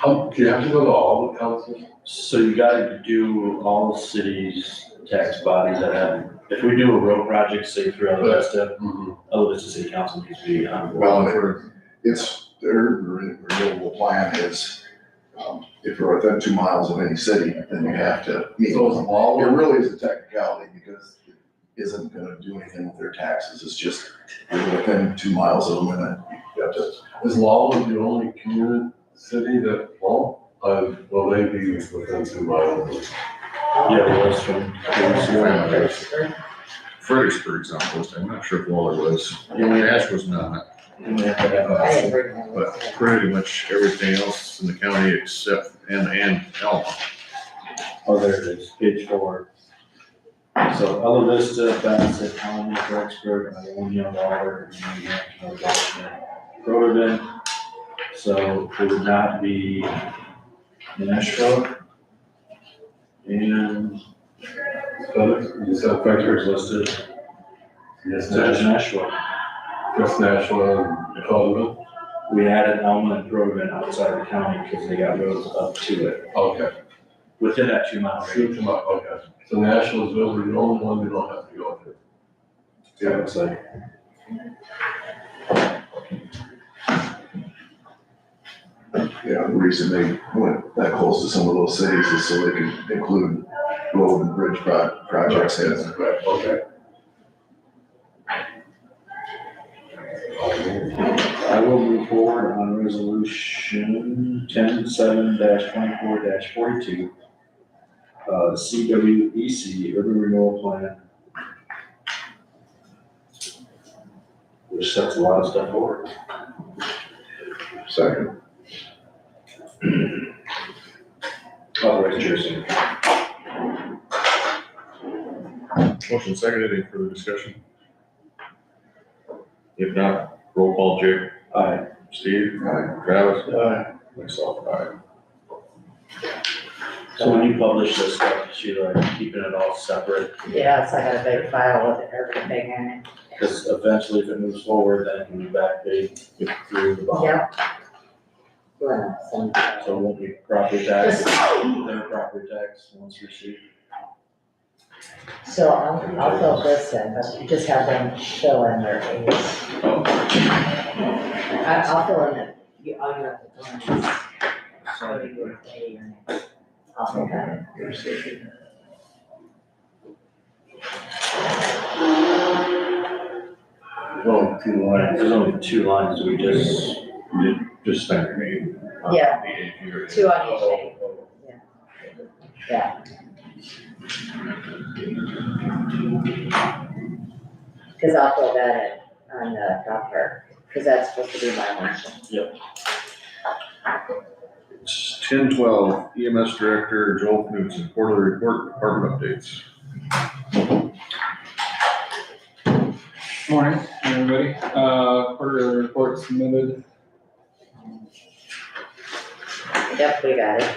Do you have to go to all the councils? So you gotta do all the cities' tax bodies that have, if we do a road project, say through Alvesta, Alvesta City Council needs to be on board. Well, it's, their renewable plan is, if you're within 2 miles of any city, then you have to meet. So it's all- It really is a technicality because it isn't gonna do anything with their taxes. It's just, you're within 2 miles of them and then you have to. Is Lowell the only community city that won't? Will they be within 2 miles? Yeah, well, that's from. Fredericksburg's on the list, I'm not sure if Waller was. Yeah. Ash was not, I didn't bring them. but pretty much everything else in the county except, and Elma. Oh, there it is, page 4. So Alvesta, Bassett, Allen, Fredericksburg, Ionia, Waller, New Hampshire, Croton. So it would not be Nashville. And You said Fredericksburg's listed. Just So just national, Nashua. just national and Coleman? We added Alma and Groveman outside of the county because they got roads up to it, Okay. within that 2 mile Shoot range. them up, okay. So national's really the only one we don't have to go through. Yeah, it looks like. Yeah, the reason they went that close to some of those cities is so they can include road and bridge projects in it. Right, okay. I will move forward on resolution 10-7-24-42. CWEC, urban renewal plan. Which sets a lot of stuff forward. Second. Authorize chair signature. Motion seconded, any further discussion? If not, roll call, Jake. Aye. Steve? Aye. Travis? Aye. Myself, aye. So when you publish this stuff, Sheila, are you keeping it all separate? Yes, I got a big file with everything in it. Because eventually if it moves forward, then it can be backpaid through the bond. Yep. Well, some. So it won't be property tax, their property tax once received. So I'll fill this in, but you just have them fill in their names. I'll fill in it, all you have to do is, sorry, your day, your name. I'll fill that in. Well, 2 lines, there's only 2 lines, we just. Just spend your name. Yeah. The year. 2 on each name. Yeah. Cause I'll fill that in on the top part, cause that's supposed to be my motion. It's 10-12, EMS Director Joel Knudsen, quarterly report, department updates. Morning, everybody. Quarterly report submitted. Yep, we got it.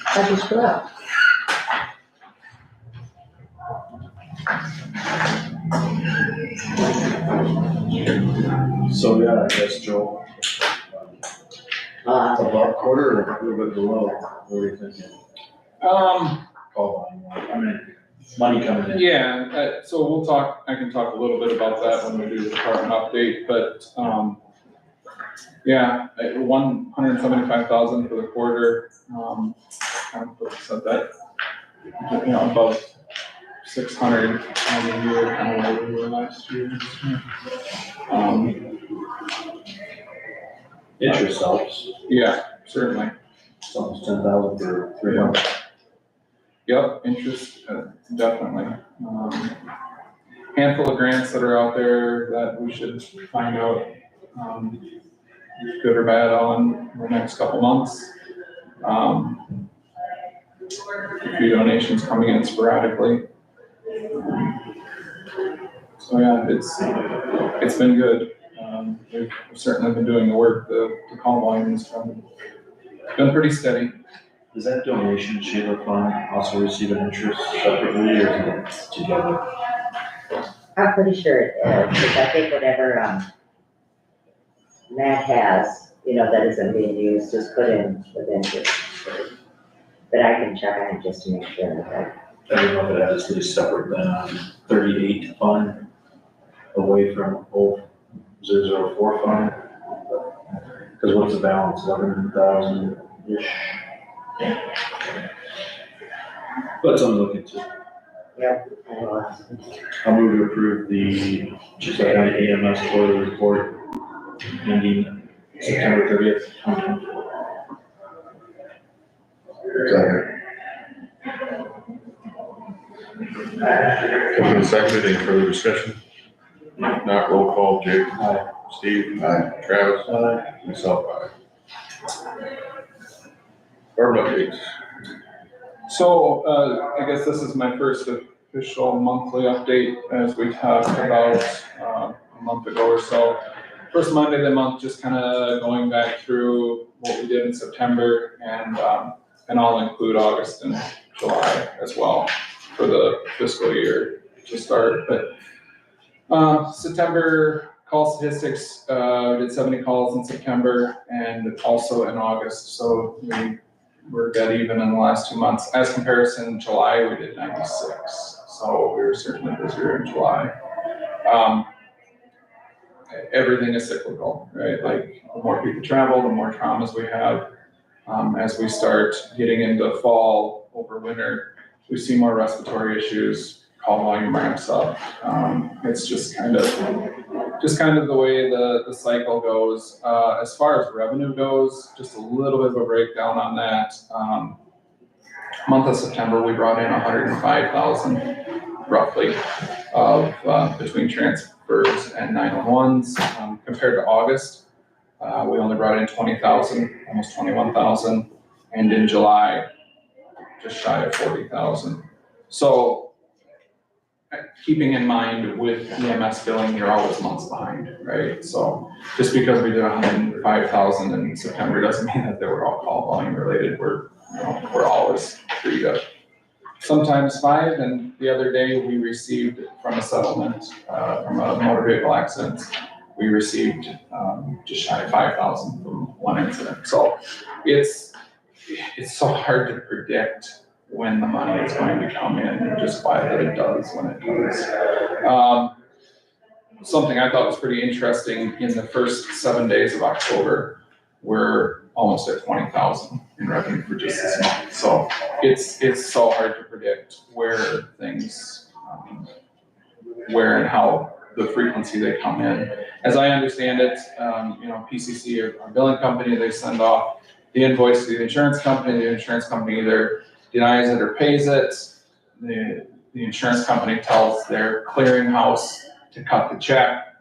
How'd you screw up? So, yeah, I guess Joel, above quarter or a little bit below, what are you thinking? Call volume, I mean, money coming in. Yeah, so we'll talk, I can talk a little bit about that when we do the department update, but, yeah, 175,000 for the quarter, kind of said that, you know, above 600 on the year, kind of where we were last year. Interest helps, Yeah, certainly. it's almost 10,000 for 3 months. Yep, interest, definitely. Handful of grants that are out there that we should find out, good or bad on in the next couple months. A few donations coming in sporadically. So yeah, it's been good. We've certainly been doing the work, the call volume's been pretty steady. Does that donation, Sheila Fund, also receive an interest separately or is it together? I'm pretty sure it is, because I think whatever, Matt has, you know, that isn't being used, just put in with interest. But I can check on it just to make sure that. I don't know if it has to be separate than 38 fund away from 004 fund. Because what's the balance, 11,000-ish? But something to look into. Yep. I will. I'll move to approve the Chickasaw County EMS quarterly report ending September 30th, 2024. Second. Motion seconded, any further discussion? If not, roll call, Jake. Aye. Steve? Aye. Travis? Aye. Myself, aye. Department updates. So, I guess this is my first official monthly update, as we talked about, a month ago or so. First Monday of the month, just kind of going back through what we did in September, and I'll include August and July as well. for the fiscal year to start, but September call statistics, we did 70 calls in September and also in August, so we were dead even in the last 2 months. As comparison, July, we did 96, so we were certainly busier in July. Everything is cyclical, right? Like, the more people travel, the more traumas we have. As we start getting into fall, over winter, we see more respiratory issues, call volume ramps up. It's just kind of the way the cycle goes. As far as revenue goes, just a little bit of a breakdown on that. Month of September, we brought in 105,000 roughly of between transfers and 911s. Compared to August, we only brought in 20,000, almost 21,000, and in July, just shy of 40,000. So, keeping in mind with EMS billing, you're always months behind, right? So just because we did 105,000 in September doesn't mean that they were all call volume related. We're always 3 to sometimes 5. And the other day we received from a settlement from a motor vehicle accident, we received just shy of 5,000 from one incident. So it's so hard to predict when the money is going to come in, and just why that it does when it does. Something I thought was pretty interesting, in the first 7 days of October, we're almost at 20,000 in revenue for just this month. So it's so hard to predict where things, where and how the frequency they come in. As I understand it, PCC, our billing company, they send off the invoice to the insurance company either denies it or pays it. The insurance company tells their clearinghouse to cut the check.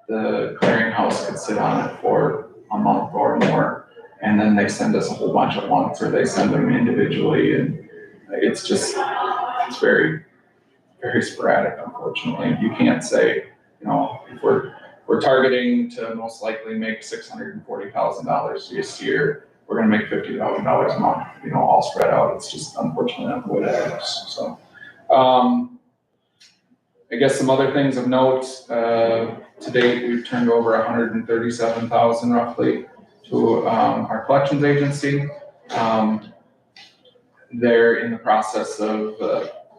The clearinghouse could sit on it for a month or more, and then they send us a whole bunch at once, or they send them individually, and it's very, very sporadic, unfortunately. You can't say, if we're targeting to most likely make $640,000 this year, we're gonna make $50,000 a month, all spread out. It's just unfortunately not the way that works. So, I guess some other things of note, to date, we've turned over 137,000 roughly to our collections agency. They're in the process of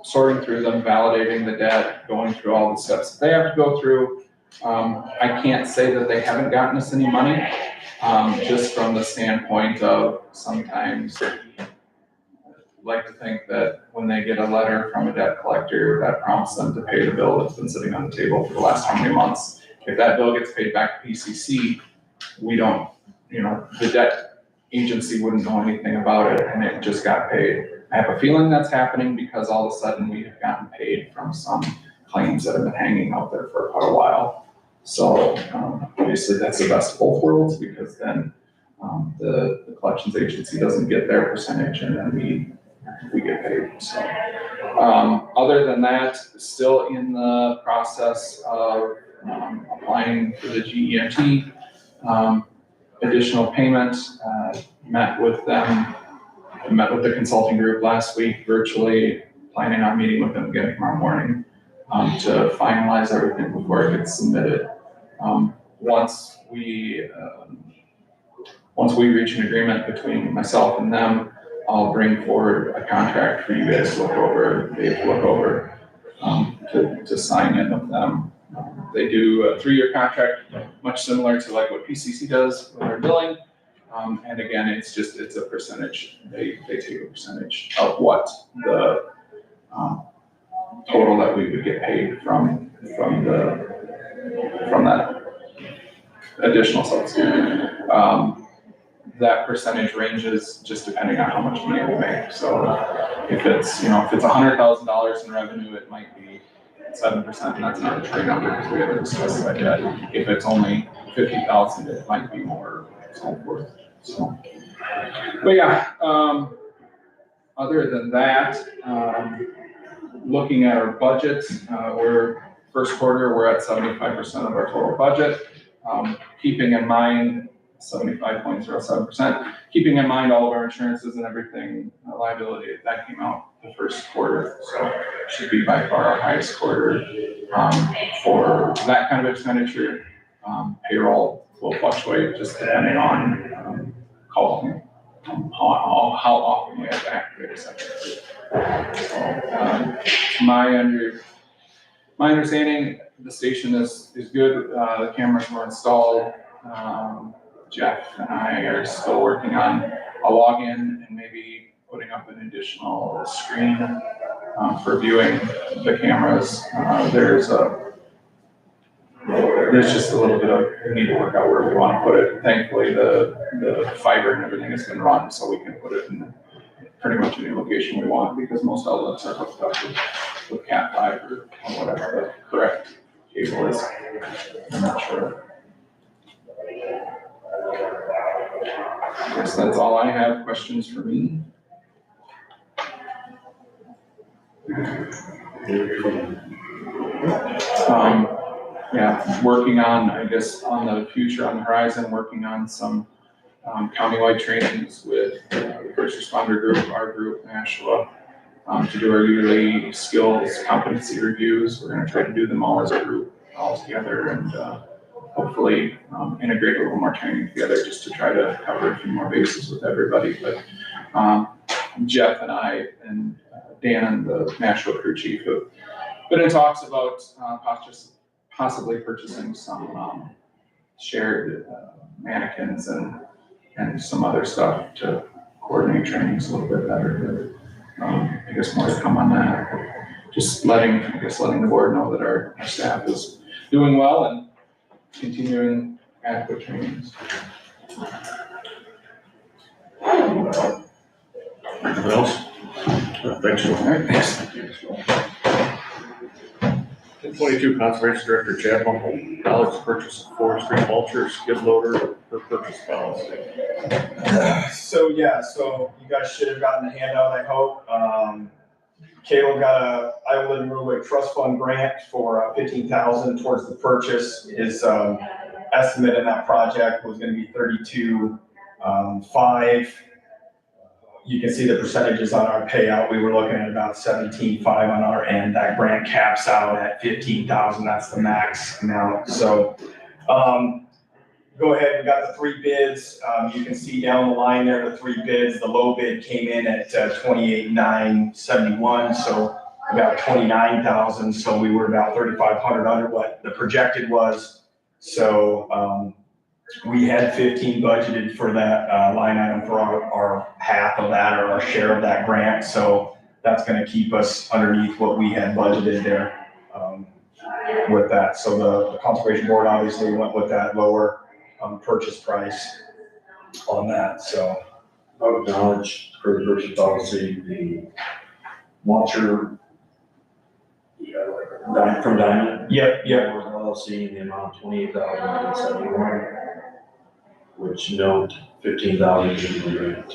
sorting through them, validating the debt, going through all the steps that they have to go through. I can't say that they haven't gotten us any money, just from the standpoint of sometimes like to think that when they get a letter from a debt collector that prompts them to pay the bill that's been sitting on the table for the last how many months. If that bill gets paid back to PCC, we don't, the debt agency wouldn't know anything about it, and it just got paid. I have a feeling that's happening because all of a sudden we have gotten paid from some claims that have been hanging out there for quite a while. So obviously that's the best of both worlds, because then the collections agency doesn't get their percentage, and then we get paid. So other than that, still in the process of applying for the GEMT additional payment. Met with the consulting group last week virtually, planning on meeting with them again tomorrow morning to finalize everything before it gets submitted. Once we reach an agreement between myself and them, I'll bring forward a contract for you guys to look over, Dave to look over, to sign in with them. They do a 3-year contract, much similar to like what PCC does with their billing. And again, it's a percentage. They take a percentage of what the total that we would get paid from that additional subsidy. That percentage ranges just depending on how much money we make. So if it's $100,000 in revenue, it might be 7%, and that's an arbitrary number because we haven't discussed that yet. If it's only 50,000, it might be more, so forth. So, but yeah, other than that, looking at our budget, first quarter, we're at 75% of our total budget. Keeping in mind, 75.07%. Keeping in mind all of our insurances and everything, liability, that came out the first quarter, so should be by far our highest quarter, for that kind of expenditure. Payroll will fluctuate just depending on, how often we have to activate a secretary. So, my understanding, the station is good, the cameras were installed. Jeff and I are still working on a login and maybe putting up an additional screen, for viewing the cameras. There's just a little bit of, we need to work out where we want to put it. Thankfully, the fiber and everything has been run, so we can put it in pretty much any location we want, because most outlets are hooked up with Cat5 or whatever the correct cable is. I'm not sure. I guess that's all I have. Questions for me? Yeah, working on, I guess, on the future, on the horizon, working on some countywide trainings with the first responder group, our group, Nashua, to do our yearly skills competency reviews. We're gonna try to do them all as a group, all together, and hopefully integrate a little more training together, just to try to cover a few more bases with everybody. But Jeff and I and Dan and the Nashua crew chief have been in talks about possibly purchasing some shared mannequins and some other stuff to coordinate trainings a little bit better. But I guess more to come on that. Just letting the board know that our staff is doing well and continuing adequate trainings. Anything else? Thanks, Joel. All right, thanks. 1022 Conservation Director Chapman, knowledge purchase of forestry mulcher, skid loader for purchase policy. So you guys should have gotten the handout, I hope. Caleb got a Iowa Living Roadway Trust Fund grant for $15,000 towards the purchase. His estimate in that project was gonna be 32.5. You can see the percentages on our payout. We were looking at about 17.5 on our end. That grant caps out at 15,000. That's the max amount. So go ahead. We got the 3 bids. You can see down the line there, the 3 bids. The low bid came in at 28,971. So about 29,000. So we were about 3,500 under what the projected was. So we had 15 budgeted for that line item for our half of that, or our share of that grant. So that's going to keep us underneath what we had budgeted there with that. So the conservation board obviously went with that lower purchase price on that. So I would acknowledge for the purchase policy, the launcher from Diamond. Yep. LLC in the amount of 28,971. Which note 15,000 is the grant.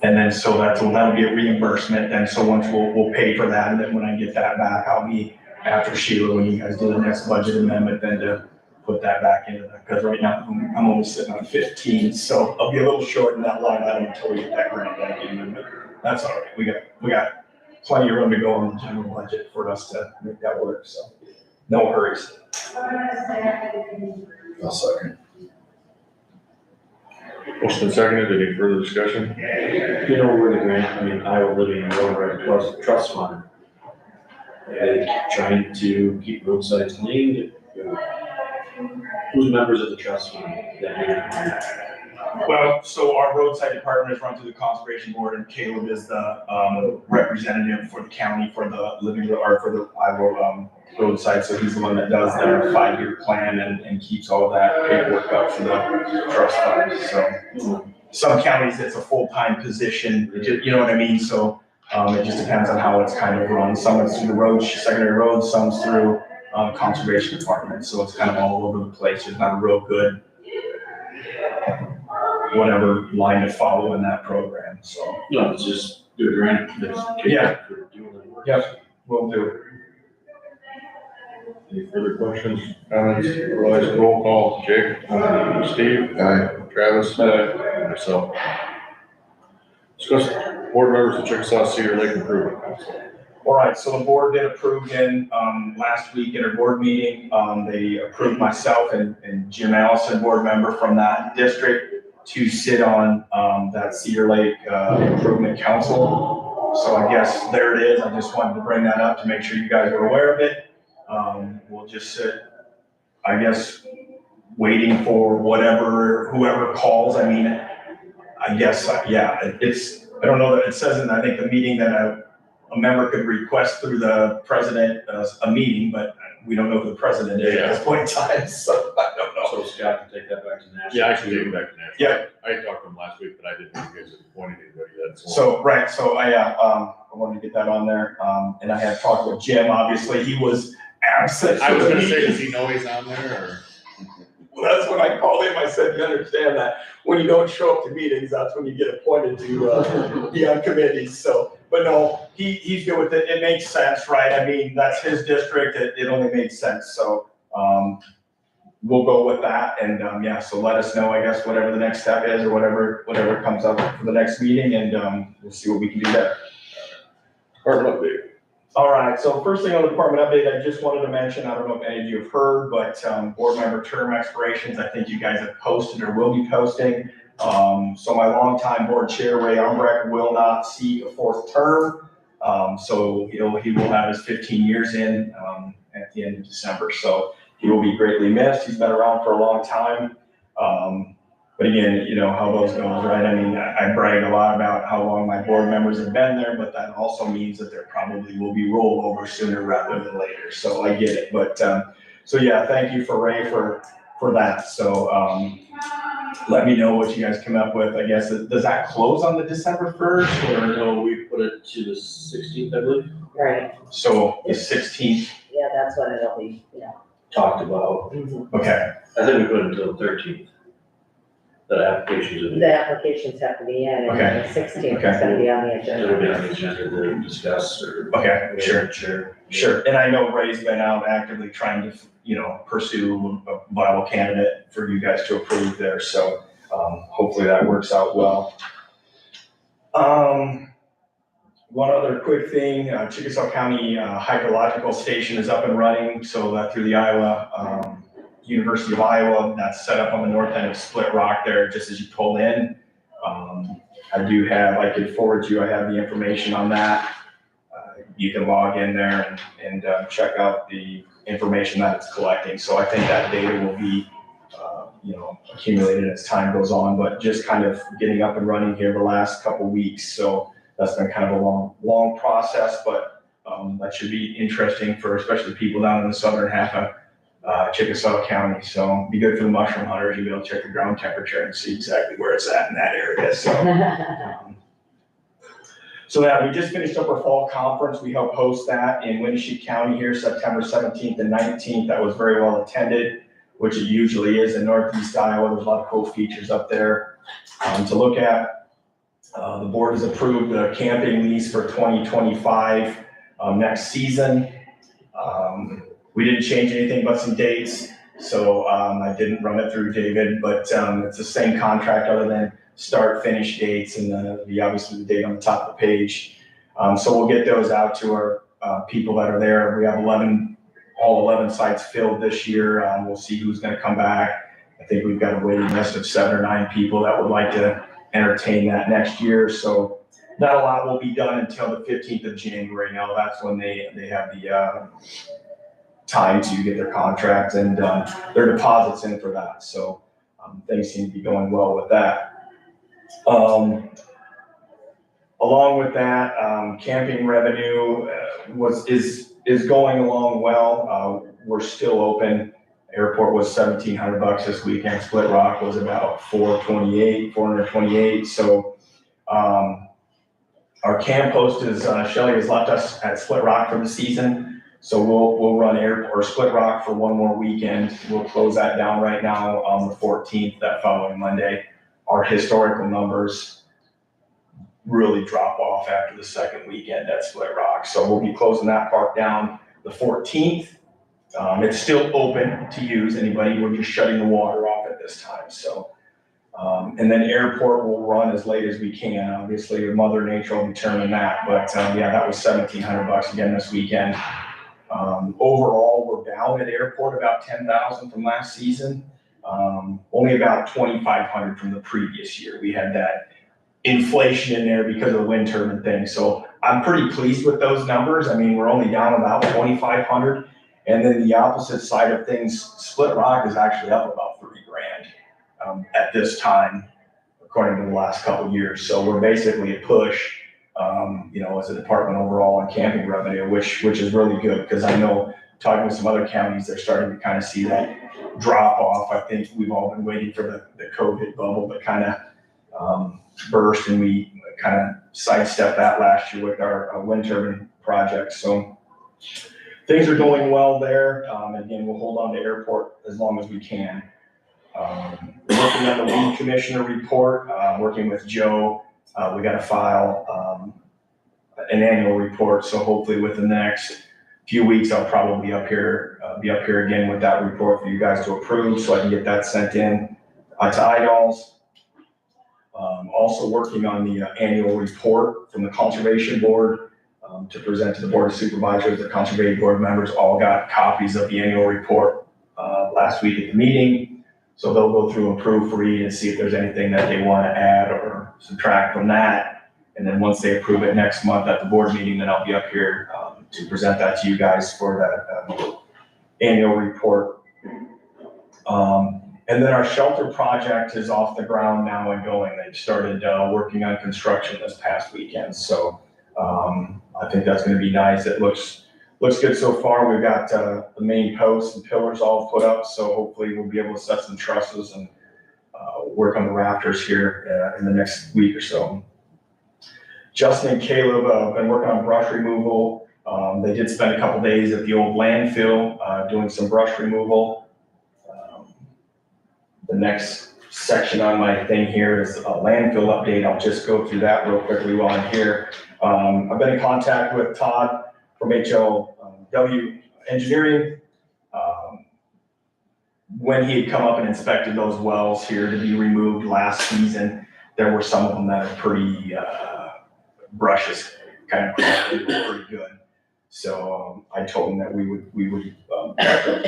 And then so that'll be a reimbursement. And so once we'll pay for that, and then when I get that back, I'll be after Sheila, when you guys do the next budget amendment, then to put that back into that. Because right now I'm only sitting on 15, so I'll be a little short in that line item until we get that grant back in. But that's all right. We got plenty of room to go on the general budget for us to make that work. So no hurries. I'll second. Motion and seconded. Any further discussion? You know where the grant, Iowa Living Roadway Trust Fund. They trying to keep roadsides clean. Who's members of the trust fund that Well, so our roadside department is run through the conservation board, and Caleb is the representative for the county for the for the Iowa roadside. So he's the one that does their 5-year plan and keeps all of that paperwork up for the trust fund. So some counties, it's a full-time position, you know what I mean? So it just depends on how it's kind of run. Some is through the roads, secondary roads, some's through conservation department. So it's kind of all over the place. There's not a real good whatever line to follow in that program. So no, it's just do a grant. Yeah. For doing the work. Yep, will do. Any further questions, comments, otherwise roll call, Jake, Steve, Travis, myself. Discuss board members of Chickasaw Cedar Lake Improvement Council. All right, so the board did approve in, last week at a board meeting, they approved myself and Jim Allison, board member from that district, to sit on, that Cedar Lake, Improvement Council. So I guess there it is. I just wanted to bring that up to make sure you guys are aware of it. We'll just sit, I guess, waiting for whoever calls. I mean, I guess, yeah, I don't know that it says in, I think, the meeting that a member could request through the president, a meeting, but we don't know who the president is at this point in time, so I don't know. So Scott can take that back to national. Yeah, I can take it back to national. Yeah. I had talked to him last week, but I didn't know you guys had appointed anybody yet. So, right, so I wanted to get that on there, and I had talked with Jim, obviously, he was absent. I was gonna say, does he know he's on there, or? Well, that's when I called him, I said, you understand that when you don't show up to meetings, that's when you get appointed to, be on committees, so. But no, he's good with it, it makes sense, right, I mean, that's his district, it only makes sense, so, we'll go with that, and, yeah, so let us know, I guess, whatever the next step is, or whatever comes up for the next meeting, and, we'll see what we can do there. Department update. All right, so first thing on the department update, I just wanted to mention, I don't know if any of you have heard, but board member term expirations, I think you guys have posted or will be posting. So my longtime board chair, Ray Umbrecht, will not seek a fourth term. So he will have his 15 years in at the end of December. So he will be greatly missed. He's been around for a long time. But again, you know how those goes, right? I mean, I brag a lot about how long my board members have been there, but that also means that there probably will be rollover sooner rather than later. So I get it. But, so yeah, thank you for Ray for that. So, let me know what you guys come up with. I guess, does that close on the December 1st or? No, we put it to the 16th, I believe. Right, So the 16th, yeah, that's what it'll be, yeah. Talked about. okay. I think we put it until the 13th. The applications. The applications have to be in, and Okay. the 16th is Okay. gonna be on the It'll be agenda. on the agenda to discuss or. Okay, sure. Sure. Sure, and I know Ray's been out actively trying to, pursue a viable candidate for you guys to approve there, so, hopefully that works out well. One other quick thing, Chickasaw County Hydrological Station is up and running, so that through the Iowa, University of Iowa, that's set up on the north end of Split Rock there, just as you pull in. I do have, I could forward you, I have the information on that. You can log in there and check out the information that it's collecting. So I think that data will be, accumulated as time goes on, but just kind of getting up and running here the last couple weeks. So that's been kind of a long process, but that should be interesting for especially people down in the southern half of Chickasaw County. So be good for the mushroom hunters. You'll be able to check the ground temperature and see exactly where it's at in that area. So. So yeah, we just finished up our fall conference. We helped host that in Winnebago County here, September 17th and 19th. That was very well attended, which it usually is in Northeast Iowa. There's a lot of cool features up there to look at. The board has approved a camping lease for 2025 next season. We didn't change anything but some dates. So I didn't run it through David, but it's the same contract other than start, finish dates, and obviously the date on the top of the page. So we'll get those out to our people that are there. We have all 11 sites filled this year. We'll see who's gonna come back. I think we've got a waiting list of 7 or 9 people that would like to entertain that next year. So not a lot will be done until the 15th of January. Now that's when they have the time to get their contracts and their deposits in for that. So things seem to be going well with that. Along with that, camping revenue is going along well. We're still open. Airport was $1,700 this weekend. Split Rock was about $428. So our camp post is Shelley has left us at Split Rock for the season. So we'll run Split Rock for one more weekend. We'll close that down right now on the 14th, that following Monday. Our historical numbers really drop off after the second weekend at Split Rock. So we'll be closing that park down the 14th. It's still open to use anybody, we're just shutting the water off at this time, so. And then airport will run as late as we can, obviously, Mother Nature will determine that, but, yeah, that was $1,700 again this weekend. Overall, we're down at airport about 10,000 from last season. Only about 2,500 from the previous year. We had that inflation in there because of the wind turbine thing. So I'm pretty pleased with those numbers. I mean, we're only down about 2,500. And then the opposite side of things, Split Rock is actually up about $30,000 at this time, according to the last couple of years. So we're basically a push, as a department overall on camping revenue, which is really good, because I know talking with some other counties, they're starting to kind of see that drop off. I think we've all been waiting for the COVID bubble to kind of burst, and we kind of sidestepped that last year with our wind turbine project. So things are going well there. Again, we'll hold on to airport as long as we can. Working on the weed commissioner report, working with Joe, we got to file an annual report. So hopefully within the next few weeks, I'll probably be up here again with that report for you guys to approve, so I can get that sent in to IDALS. Also working on the annual report from the Conservation Board to present to the Board of Supervisors. The Conservation Board members all got copies of the annual report last week at the meeting. So they'll go through and proofread and see if there's anything that they want to add or subtract from that. And then once they approve it next month at the board meeting, then I'll be up here to present that to you guys for that annual report. And then our shelter project is off the ground now and going. They've started working on construction this past weekend. So I think that's going to be nice. It looks good so far. We've got the main posts and pillars all put up. So hopefully we'll be able to set some trusses and work on the rafters here in the next week or so. Justin and Caleb have been working on brush removal. They did spend a couple days at the old landfill doing some brush removal. The next section on my thing here is a landfill update. I'll just go through that real quickly while I'm here. I've been in contact with Todd from HLW Engineering. When he had come up and inspected those wells here to be removed last season, there were some of them that are pretty brushes, kind of pretty good. So I told him that we would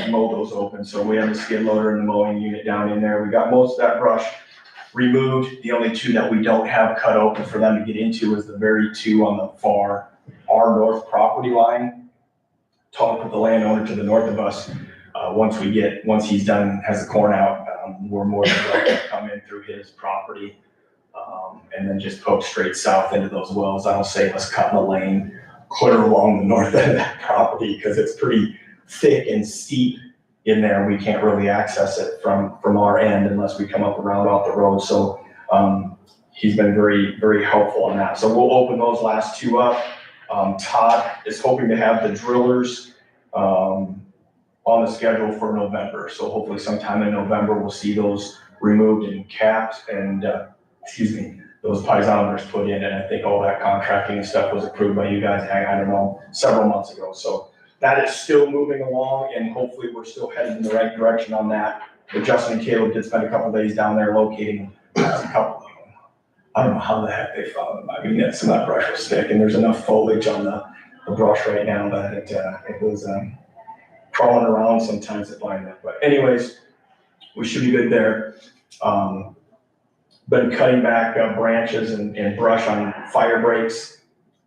mow those open. So we have the skid loader and the mowing unit down in there. We got most of that brush removed. The only two that we don't have cut open for them to get into is the very two on the far north property line. Talked with the landowner to the north of us. Once he's done, has the corn out, we're more than welcome to come in through his property and then just poke straight south into those wells. I don't save us cutting a lane clear along the north end of that property because it's pretty thick and steep in there. We can't really access it from our end unless we come up around off the road. So he's been very, very helpful on that. So we'll open those last two up. Todd is hoping to have the drillers on the schedule for November. So hopefully sometime in November, we'll see those removed and capped and, those piezometers put in. And I think all that contracting and stuff was approved by you guys, I don't know, several months ago. So that is still moving along and hopefully we're still headed in the right direction on that. But Justin and Caleb did spend a couple of days down there locating a couple of them. I don't know how the heck they found them. I mean, some of that brush was thick and there's enough foliage on the brush right now that it was crawling around sometimes to find it. But anyways, we should be good there. Been cutting back branches and brush on fire breaks.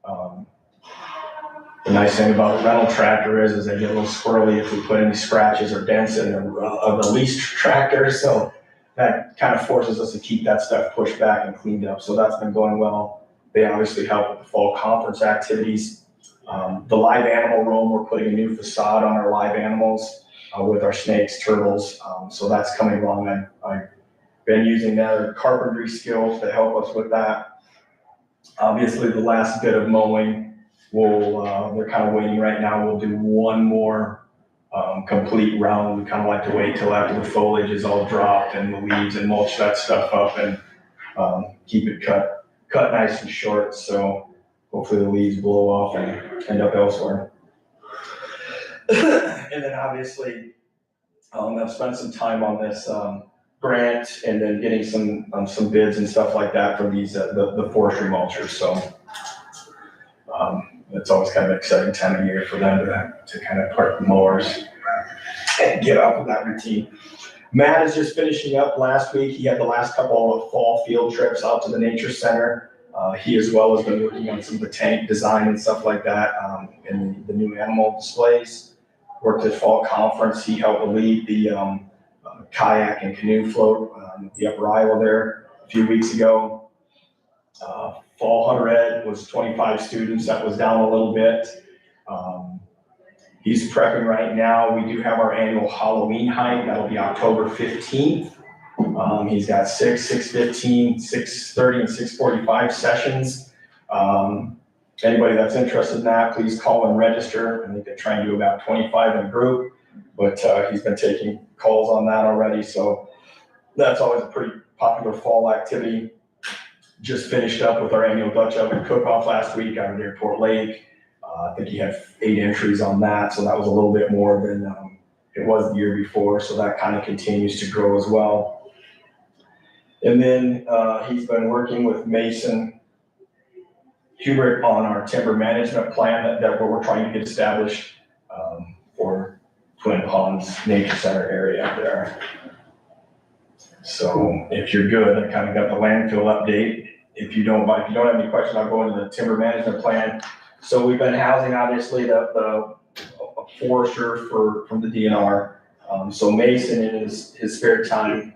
The nice thing about the rental tractor is they get a little squirrely if we put any scratches or dents in the leased tractor. So that kind of forces us to keep that stuff pushed back and cleaned up. So that's been going well. They obviously help with the fall conference activities. The live animal room, we're putting a new facade on our live animals with our snakes, turtles. So that's coming along. I've been using their carpentry skills to help us with that. Obviously, the last bit of mowing, they're kind of waiting right now. We'll do one more complete round. We kind of like to wait till after the foliage is all dropped and the leaves and mulch that stuff up and keep it cut nice and short. So hopefully the leaves blow off and end up elsewhere. And then obviously, I've spent some time on this, grant and then getting some bids and stuff like that for these, the forestry mulchers, so. It's always kind of an exciting time of year for them to kind of park the mowers and get off of that routine. Matt is just finishing up last week. He had the last couple of fall field trips out to the nature center. He as well has been working on some botanic design and stuff like that, in the new animal displays. Worked at fall conference. He helped lead the kayak and canoe float at the upper Iowa there a few weeks ago. Fall Hunter Ed was 25 students. That was down a little bit. He's prepping right now. We do have our annual Halloween hike. That'll be October 15th. He's got 6, 6:15, 6:30, and 6:45 sessions. Anybody that's interested in that, please call and register. I think they try and do about 25 in a group, but he's been taking calls on that already. So that's always a pretty popular fall activity. Just finished up with our annual Dutch Oven cook-off last week out of Airport Lake. I think he had 8 entries on that, so that was a little bit more than it was the year before, so that kind of continues to grow as well. And then he's been working with Mason Hubert on our timber management plan that we're trying to get established for Twin Ponds Nature Center area up there. So if you're good, I kind of got the landfill update. If you don't have any questions, I'll go into the timber management plan. So we've been housing, obviously, the forester from the DNR. So Mason in his spare time.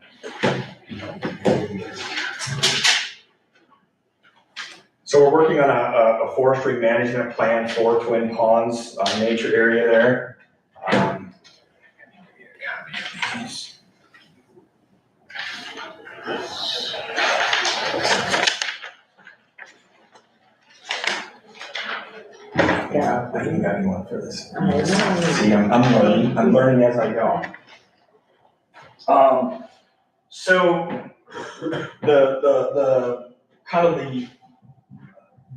So we're working on a forestry management plan for Twin Ponds nature area there. Yeah. I haven't got anyone for this. I know. See, I'm learning as I go. So the kind of the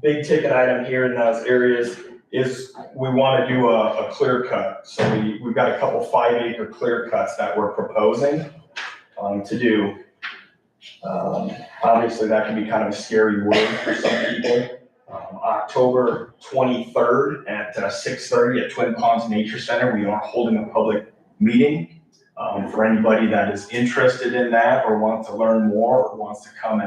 big ticket item here in those areas is we want to do a clear cut. So we've got a couple 5-acre clear cuts that we're proposing to do. Obviously that can be kind of a scary word for some people. October 23rd at 6:30 at Twin Ponds Nature Center, we are holding a public meeting for anybody that is interested in that or wants to learn more or wants to come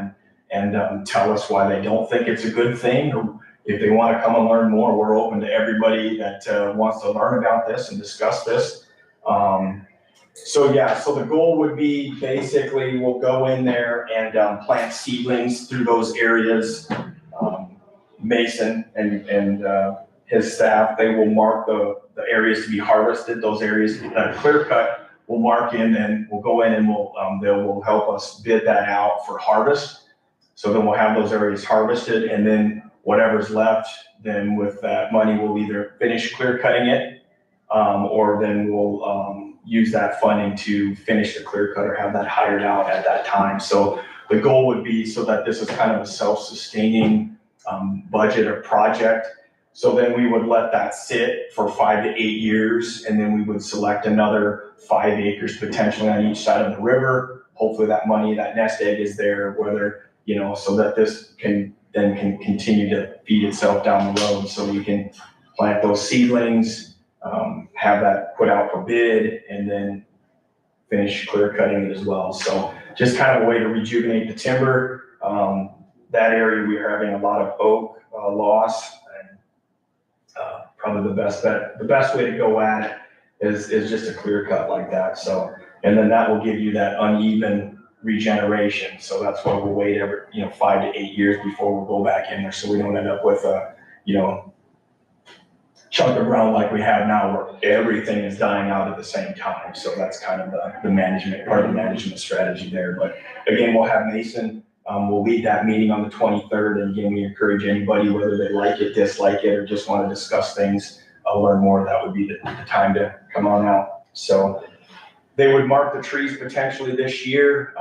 and tell us why they don't think it's a good thing, or if they want to come and learn more. We're open to everybody that wants to learn about this and discuss this. So the goal would be basically we'll go in there and plant seedlings through those areas. Mason and his staff, they will mark the areas to be harvested. Those areas that are clear cut, we'll mark in, and we'll go in and they will help us bid that out for harvest. So then we'll have those areas harvested, and then whatever's left, then with that money, we'll either finish clear cutting it, or then we'll use that funding to finish the clear cut or have that hired out at that time. So the goal would be so that this is kind of a self-sustaining budget or project. So then we would let that sit for 5 to 8 years, and then we would select another 5 acres potentially on each side of the river. Hopefully that money, that nest egg is there, whether, so that this can continue to feed itself down the road. So we can plant those seedlings, have that put out for bid, and then finish clear cutting it as well. So just kind of a way to rejuvenate the timber. That area, we are having a lot of oak loss, and probably the best way to go at it is just a clear cut like that. So, and then that will give you that uneven regeneration. So that's why we'll wait every 5 to 8 years before we'll go back in there, so we don't end up with a chunk of ground like we have now where everything is dying out at the same time. So that's kind of the management part of the management strategy there. But again, we'll have Mason. We'll lead that meeting on the 23rd, and again, we encourage anybody, whether they like it, dislike it, or just want to discuss things, learn more, that would be the time to come on out. So they would mark the trees potentially this year,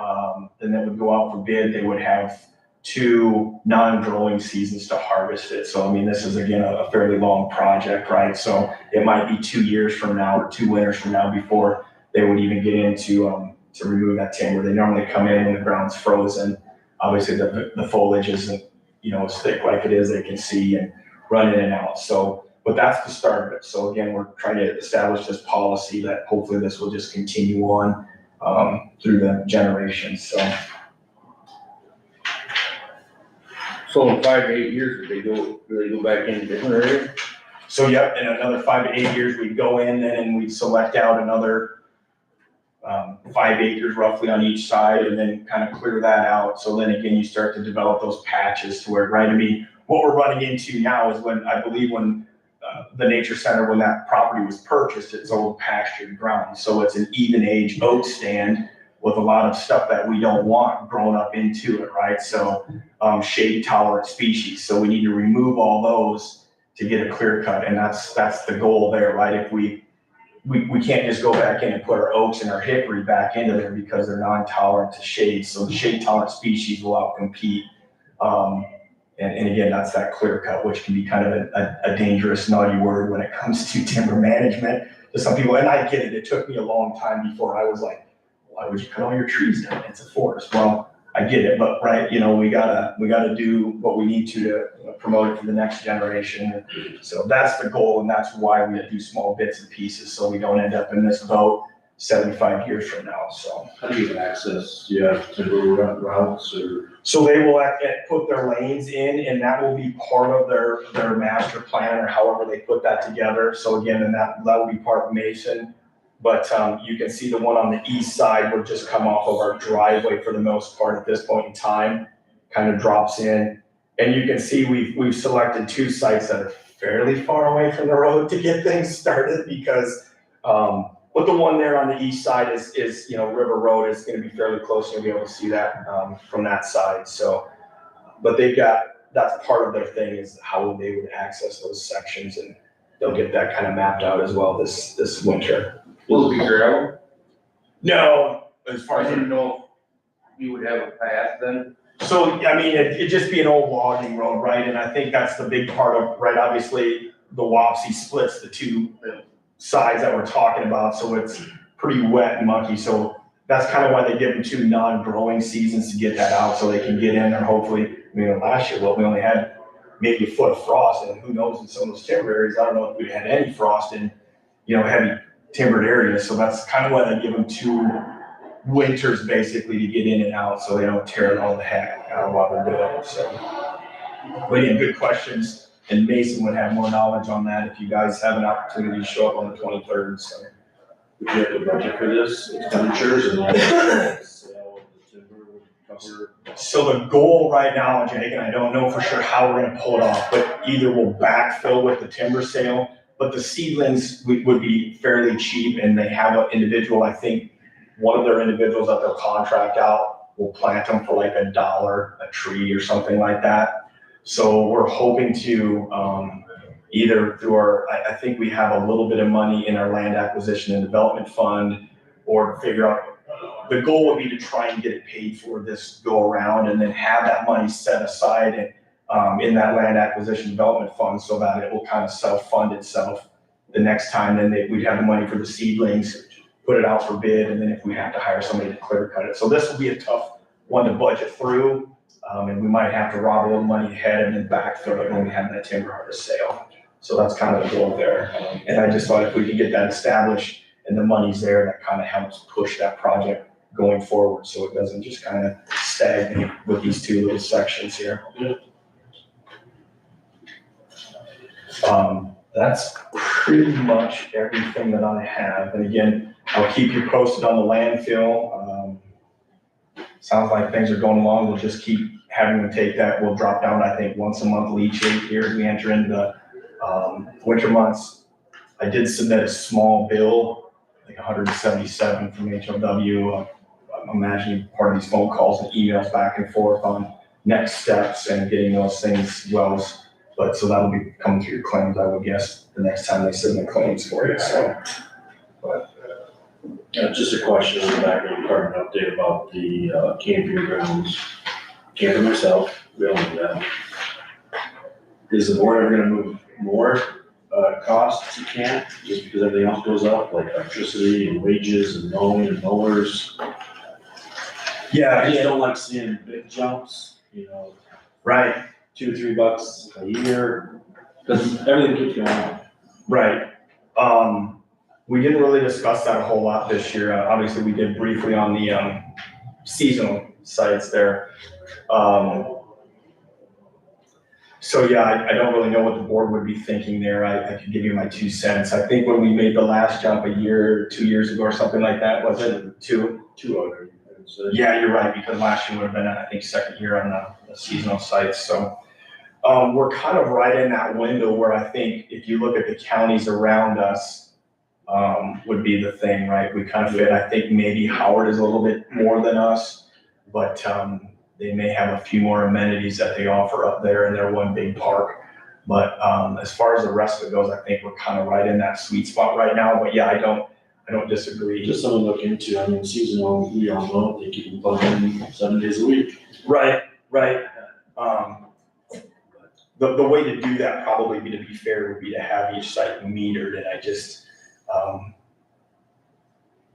then they would go out for bid. They would have 2 non-growing seasons to harvest it. So, I mean, this is again, a fairly long project, right? So it might be 2 years from now or 2 winters from now before they would even get into, to remove that timber. They normally come in when the ground's frozen. Obviously, the foliage isn't, as thick like it is, they can see and run in and out. So, but that's the start of it. So again, we're trying to establish this policy that hopefully this will just continue on, through the generations, so. So in 5 to 8 years, do they go back into different areas? So yep, in another 5 to 8 years, we'd go in then and we'd select out another 5 acres roughly on each side and then kind of clear that out. So then again, you start to develop those patches to where, right, I mean, what we're running into now is when the nature center, when that property was purchased, it's old pastured ground. So it's an even age oak stand with a lot of stuff that we don't want grown up into it, right? So shade tolerant species. So we need to remove all those to get a clear cut. And that's the goal there, right? If we can't just go back in and put our oaks and our hickory back into there because they're non-tolerant to shade. So the shade tolerant species will outcompete. And again, that's that clear cut, which can be kind of a dangerous, naughty word when it comes to timber management to some people. And I get it. It took me a long time before I was like, why would you cut all your trees down? It's a forest. Well, I get it, but right, we gotta do what we need to promote it for the next generation. So that's the goal, and that's why we do small bits and pieces, so we don't end up in this boat 75 years from now, so. How do you access, do you have timber routes or? So they will put their lanes in, and that will be part of their master plan, or however they put that together. So again, and that will be part of Mason. But you can see the one on the east side would just come off of our driveway for the most part at this point in time, kind of drops in. And you can see we've selected 2 sites that are fairly far away from the road to get things started because, but the one there on the east side is River Road is going to be fairly close. You'll be able to see that from that side. So, but that's part of their thing is how they would access those sections, and they'll get that kind of mapped out as well this winter. Will it be gravel? No, as far I as, didn't know if you would have a path then. so, I mean, it'd just be an old logging road, right? And I think that's the big part of, right, obviously, the Wapsie splits the 2 sides that we're talking about, so it's pretty wet and mucky. So that's kind of why they give them 2 non-growing seasons to get that out, so they can get in there, hopefully. I mean, last year, we only had maybe a foot of frost, and who knows in some of those timber areas, I don't know if we had any frost in, heavy timbered areas. So that's kind of why they give them 2 winters basically to get in and out, so they don't tear it all the heck out while they're doing it. So, but yeah, good questions. And Mason would have more knowledge on that if you guys have an opportunity to show up on the 23rd. So, Would you have to budget for this, expenditures and then sale of the timber would cover? so the goal right now, Jake, and I don't know for sure how we're gonna pull it off, but either we'll backfill with the timber sale, but the seedlings would be fairly cheap, and they have an individual, I think, one of their individuals that they'll contract out will plant them for like $1 a tree or something like that. So we're hoping to either through I think we have a little bit of money in our land acquisition and development fund, or figure out, the goal would be to try and get it paid for this go around, and then have that money set aside in that land acquisition development fund, so that it will kind of self-fund itself the next time. Then we'd have the money for the seedlings, put it out for bid, and then if we have to hire somebody to clear cut it. So this will be a tough one to budget through, and we might have to rob a little money ahead and then backfill it when we have that timber harvest sale. So that's kind of the goal there. And I just thought if we could get that established and the money's there, that kind of helps push that project going forward, so it doesn't just kind of stagnate with these 2 little sections here. That's pretty much everything that I have. And again, I'll keep you posted on the landfill. Sounds like things are going along. We'll just keep having them take that. We'll drop down, I think, once a month leachate here as we enter into the winter months. I did submit a small bill, like 177 from HLW. I'm imagining part of these phone calls and emails back and forth on next steps and getting those things wells. But so that'll be coming through your claims, I would guess, the next time they submit claims for you, so. Just a question on the background part, an update about the camping grounds. camper myself, we all do that. Is the board ever gonna move more, costs? You can't, just because everything else goes up, like electricity and wages and mowing and mowers. Yeah, I just don't like seeing big jumps, you know, right, $2-3 a year, because everything keeps going up. right. We didn't really discuss that a whole lot this year. Obviously, we did briefly on the, seasonal sites there. So yeah, I don't really know what the board would be thinking there. I could give you my 2 cents. I think when we made the last jump a year, 2 years ago or something like that, was it 2? 2 already, I would say. Yeah, you're right, because last year would have been, I think, second year on the seasonal sites, so. We're kind of right in that window where I think if you look at the counties around us, would be the thing, right? We kind of fit, I think maybe Howard is a little bit more than us, but, they may have a few more amenities that they offer up there in their one big park. But, as far as the rest of it goes, I think we're kind of right in that sweet spot right now, but yeah, I don't disagree. Just something to look into, I mean, seasonal, we all know, they keep them plugging 7 days a week. Right. The way to do that probably to be fair would be to have each site metered, and I just,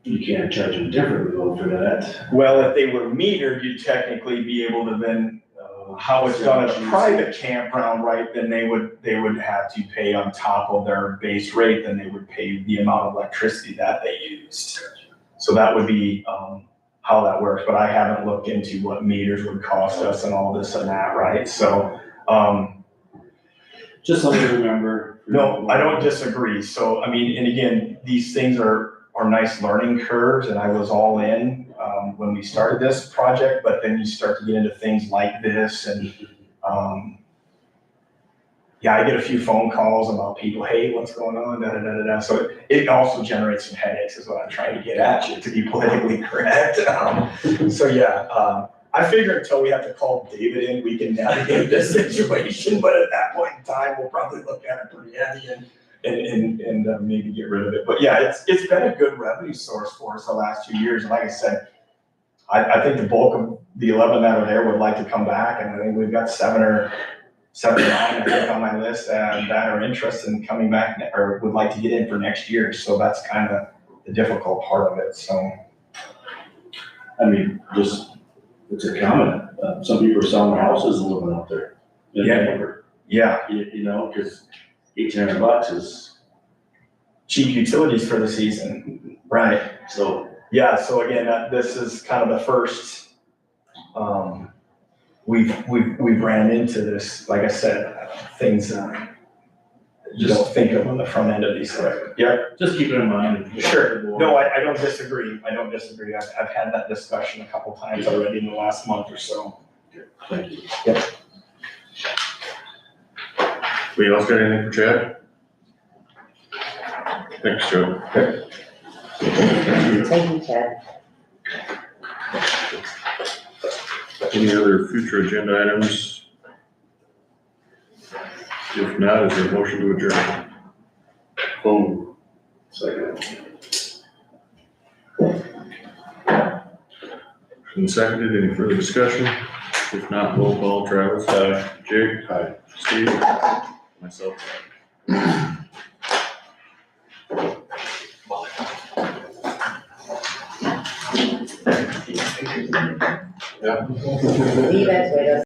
You can't charge them differently though for that. well, if they were metered, you'd technically be able to then, how it's done at a private campground, right, then they would have to pay on top of their base rate, then they would pay the amount of electricity that they used. So that would be, how that works, but I haven't looked into what meters would cost us and all this and that, right, so, Just something to remember. no, I don't disagree. So, I mean, and again, these things are nice learning curves, and I was all in, when we started this project, but then you start to get into things like this and, yeah, I get a few phone calls about people, hey, what's going on, da, da, da, da, da. So it also generates some headaches is what I'm trying to get at you, to be politically correct. So yeah, I figure until we have to call David in, we can navigate this situation, but at that point in time, we'll probably look at it pretty heavy and maybe get rid of it. But yeah, it's been a good revenue source for us the last 2 years. And like I said, I think the bulk of the 11 that are there would like to come back, and I think we've got 7 or 9, I think, on my list that are interested in coming back or would like to get in for next year. So that's kind of the difficult part of it, so. I mean, just, it's a comment, some people are selling their houses and living out there. In a Yeah. camper. Yeah, You know, cause $1,800 is, cheap utilities for the season, right? so. Yeah, so again, this is kind of the first, we've ran into this, like I said, things, you don't think of on the front end of these things. Yeah, Just keep it in mind. sure. No, I don't disagree. I've had that discussion a couple times already in the last month or so. Thank you. Anybody else got anything for Chad? Thanks, Joe. Thank you, Chad. Any other future agenda items? If not, is there a motion to adjourn? Boom. Second. Been seconded, any further discussion? If not, roll call, Travis. Jake. Aye. Steve. Myself. Leave it, wait a